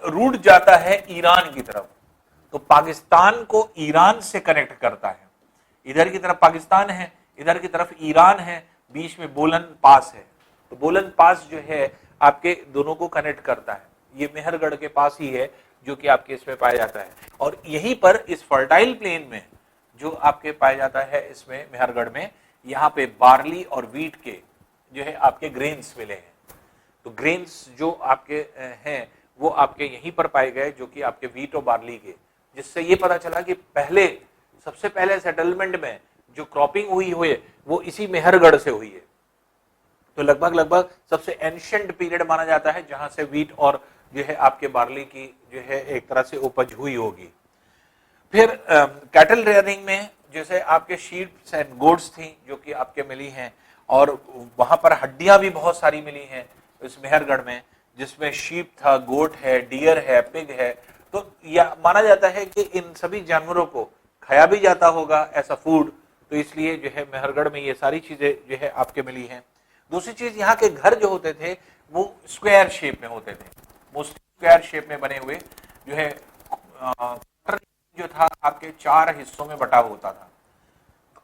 रूट जाता है ईरान की तरफ, तो पाकिस्तान को ईरान से कनेक्ट करता है। इधर की तरफ पाकिस्तान है, इधर की तरफ ईरान है, बीच में बोलन पास है। तो बोलन पास जो है आपके दोनों को कनेक्ट करता है। ये मेहरगढ़ के पास ही है जो कि आपके इसमें पाया जाता है, और यहीं पर इस फर्टाइल प्लेन में जो आपके पाया जाता है इसमें मेहरगढ़ में, यहाँ पे बार्ली और वीट के जो है आपके ग्रेन्स मिले हैं। तो ग्रेन्स जो आपके हैं वो आपके यहीं पर पाए गए, जो कि आपके वीट और बार्ली के, जिससे ये पता चला कि पहले सबसे पहले सेटलमेंट में जो क्रॉपिंग हुई वो इसी मेहरगढ़ से हुई है। तो लगभग सबसे एंशिएंट पीरियड माना जाता है जहां से वीट और जो है आपके बार्ली की जो है एक तरह से उपज हुई होगी। फिर कैटल रेयरिंग में जैसे आपके शीप्स एंड गोट्स थी जो कि आपके मिली हैं, और वहां पर हड्डियां भी बहुत सारी मिली हैं इस मेहरगढ़ में, जिसमें शीप था, गोट है, डियर है, पिग है। तो यह माना जाता है कि इन सभी जानवरों को खाया भी जाता होगा ऐसा फूड, तो इसलिए जो है मेहरगढ़ में ये सारी चीजें जो है आपके मिली हैं। दूसरी चीज, यहाँ के घर जो होते थे वो स्क्वायर शेप में होते थे, मोस्टली स्क्वायर शेप में बने हुए, जो है जो था आपके 4 हिस्सों में बटा होता था।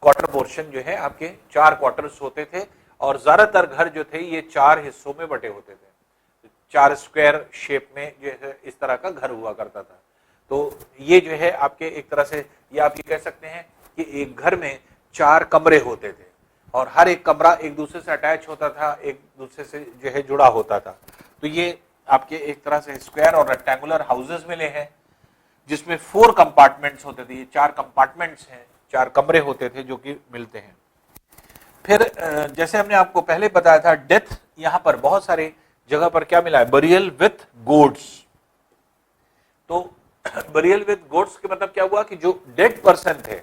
क्वार्टर पोर्शन जो है आपके 4 क्वार्टर्स होते थे, और ज्यादातर घर जो थे ये 4 हिस्सों में बटे होते थे। 4 स्क्वायर शेप में जो है इस तरह का घर हुआ करता था। तो ये जो है आपके एक तरह से ये आप ये कह सकते हैं कि एक घर में 4 कमरे होते थे, और हर एक कमरा एक दूसरे से अटैच होता था, एक दूसरे से जो है जुड़ा होता था। तो ये आपके एक तरह से स्क्वायर और रेक्टेंगुलर हाउसेस मिले हैं, जिसमें 4 कंपार्टमेंट्स होते थे। ये 4 कंपार्टमेंट्स हैं, 4 कमरे होते थे जो कि मिलते हैं। फिर जैसे हमने आपको पहले बताया था, डेथ यहां पर बहुत सारे जगह पर क्या मिला है? Burial with goods. तो बरियल विथ गोड्स के मतलब क्या हुआ कि जो डेड पर्सन थे,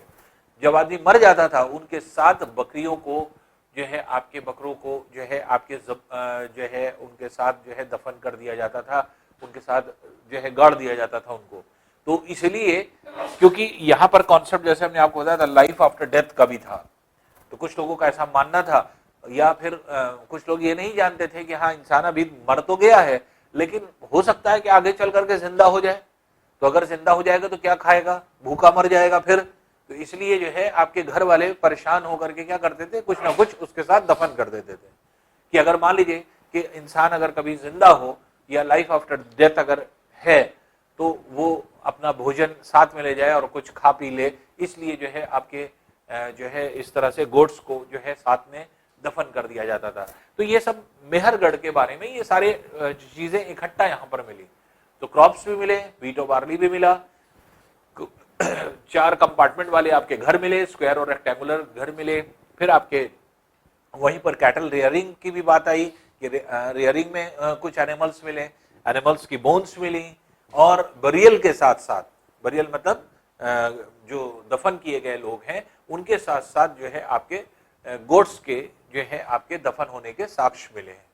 जब आदमी मर जाता था, उनके साथ बकरियों को जो है आपके बकरों को जो है आपके जो है उनके साथ जो है दफन कर दिया जाता था, उनके साथ जो है गाड़ दिया जाता था उनको। तो इसलिए क्योंकि यहाँ पर कॉन्सेप्ट जैसे हमने आपको बताया था लाइफ आफ्टर डेथ का भी था, तो कुछ लोगों का ऐसा मानना था, या फिर कुछ लोग ये नहीं जानते थे कि हाँ इंसान अभी मर तो गया है लेकिन हो सकता है कि आगे चल करके जिंदा हो जाए, तो अगर जिंदा हो जाएगा तो क्या खाएगा, भूखा मर जाएगा फिर। तो इसलिए जो है आपके घर वाले परेशान होकर के क्या करते थे, कुछ ना कुछ उसके साथ दफन कर देते थे, कि अगर मान लीजिए कि इंसान अगर कभी जिंदा हो या लाइफ आफ्टर डेथ अगर है तो वो अपना भोजन साथ में ले जाए और कुछ खा पी ले, इसलिए जो है आपके जो है इस तरह से गोट्स को जो है साथ में दफन कर दिया जाता था। तो ये सब मेहरगढ़ के बारे में ये सारे चीजें इकट्ठा यहाँ पर मिली। तो क्रॉप्स भी मिले, वीट और बार्ली भी मिला, 4 कंपार्टमेंट वाले आपके घर मिले, स्क्वायर और रेक्टेंगुलर घर मिले। फिर आपके वहीं पर कैटल रेयरिंग की भी बात आई कि रेयरिंग में कुछ एनिमल्स मिले, एनिमल्स की बोन्स मिली, और बरियल के साथ साथ, बरियल मतलब जो दफन किए गए लोग हैं उनके साथ साथ जो है आपके गोट्स के जो है आपके दफन होने के साक्ष्य मिले हैं।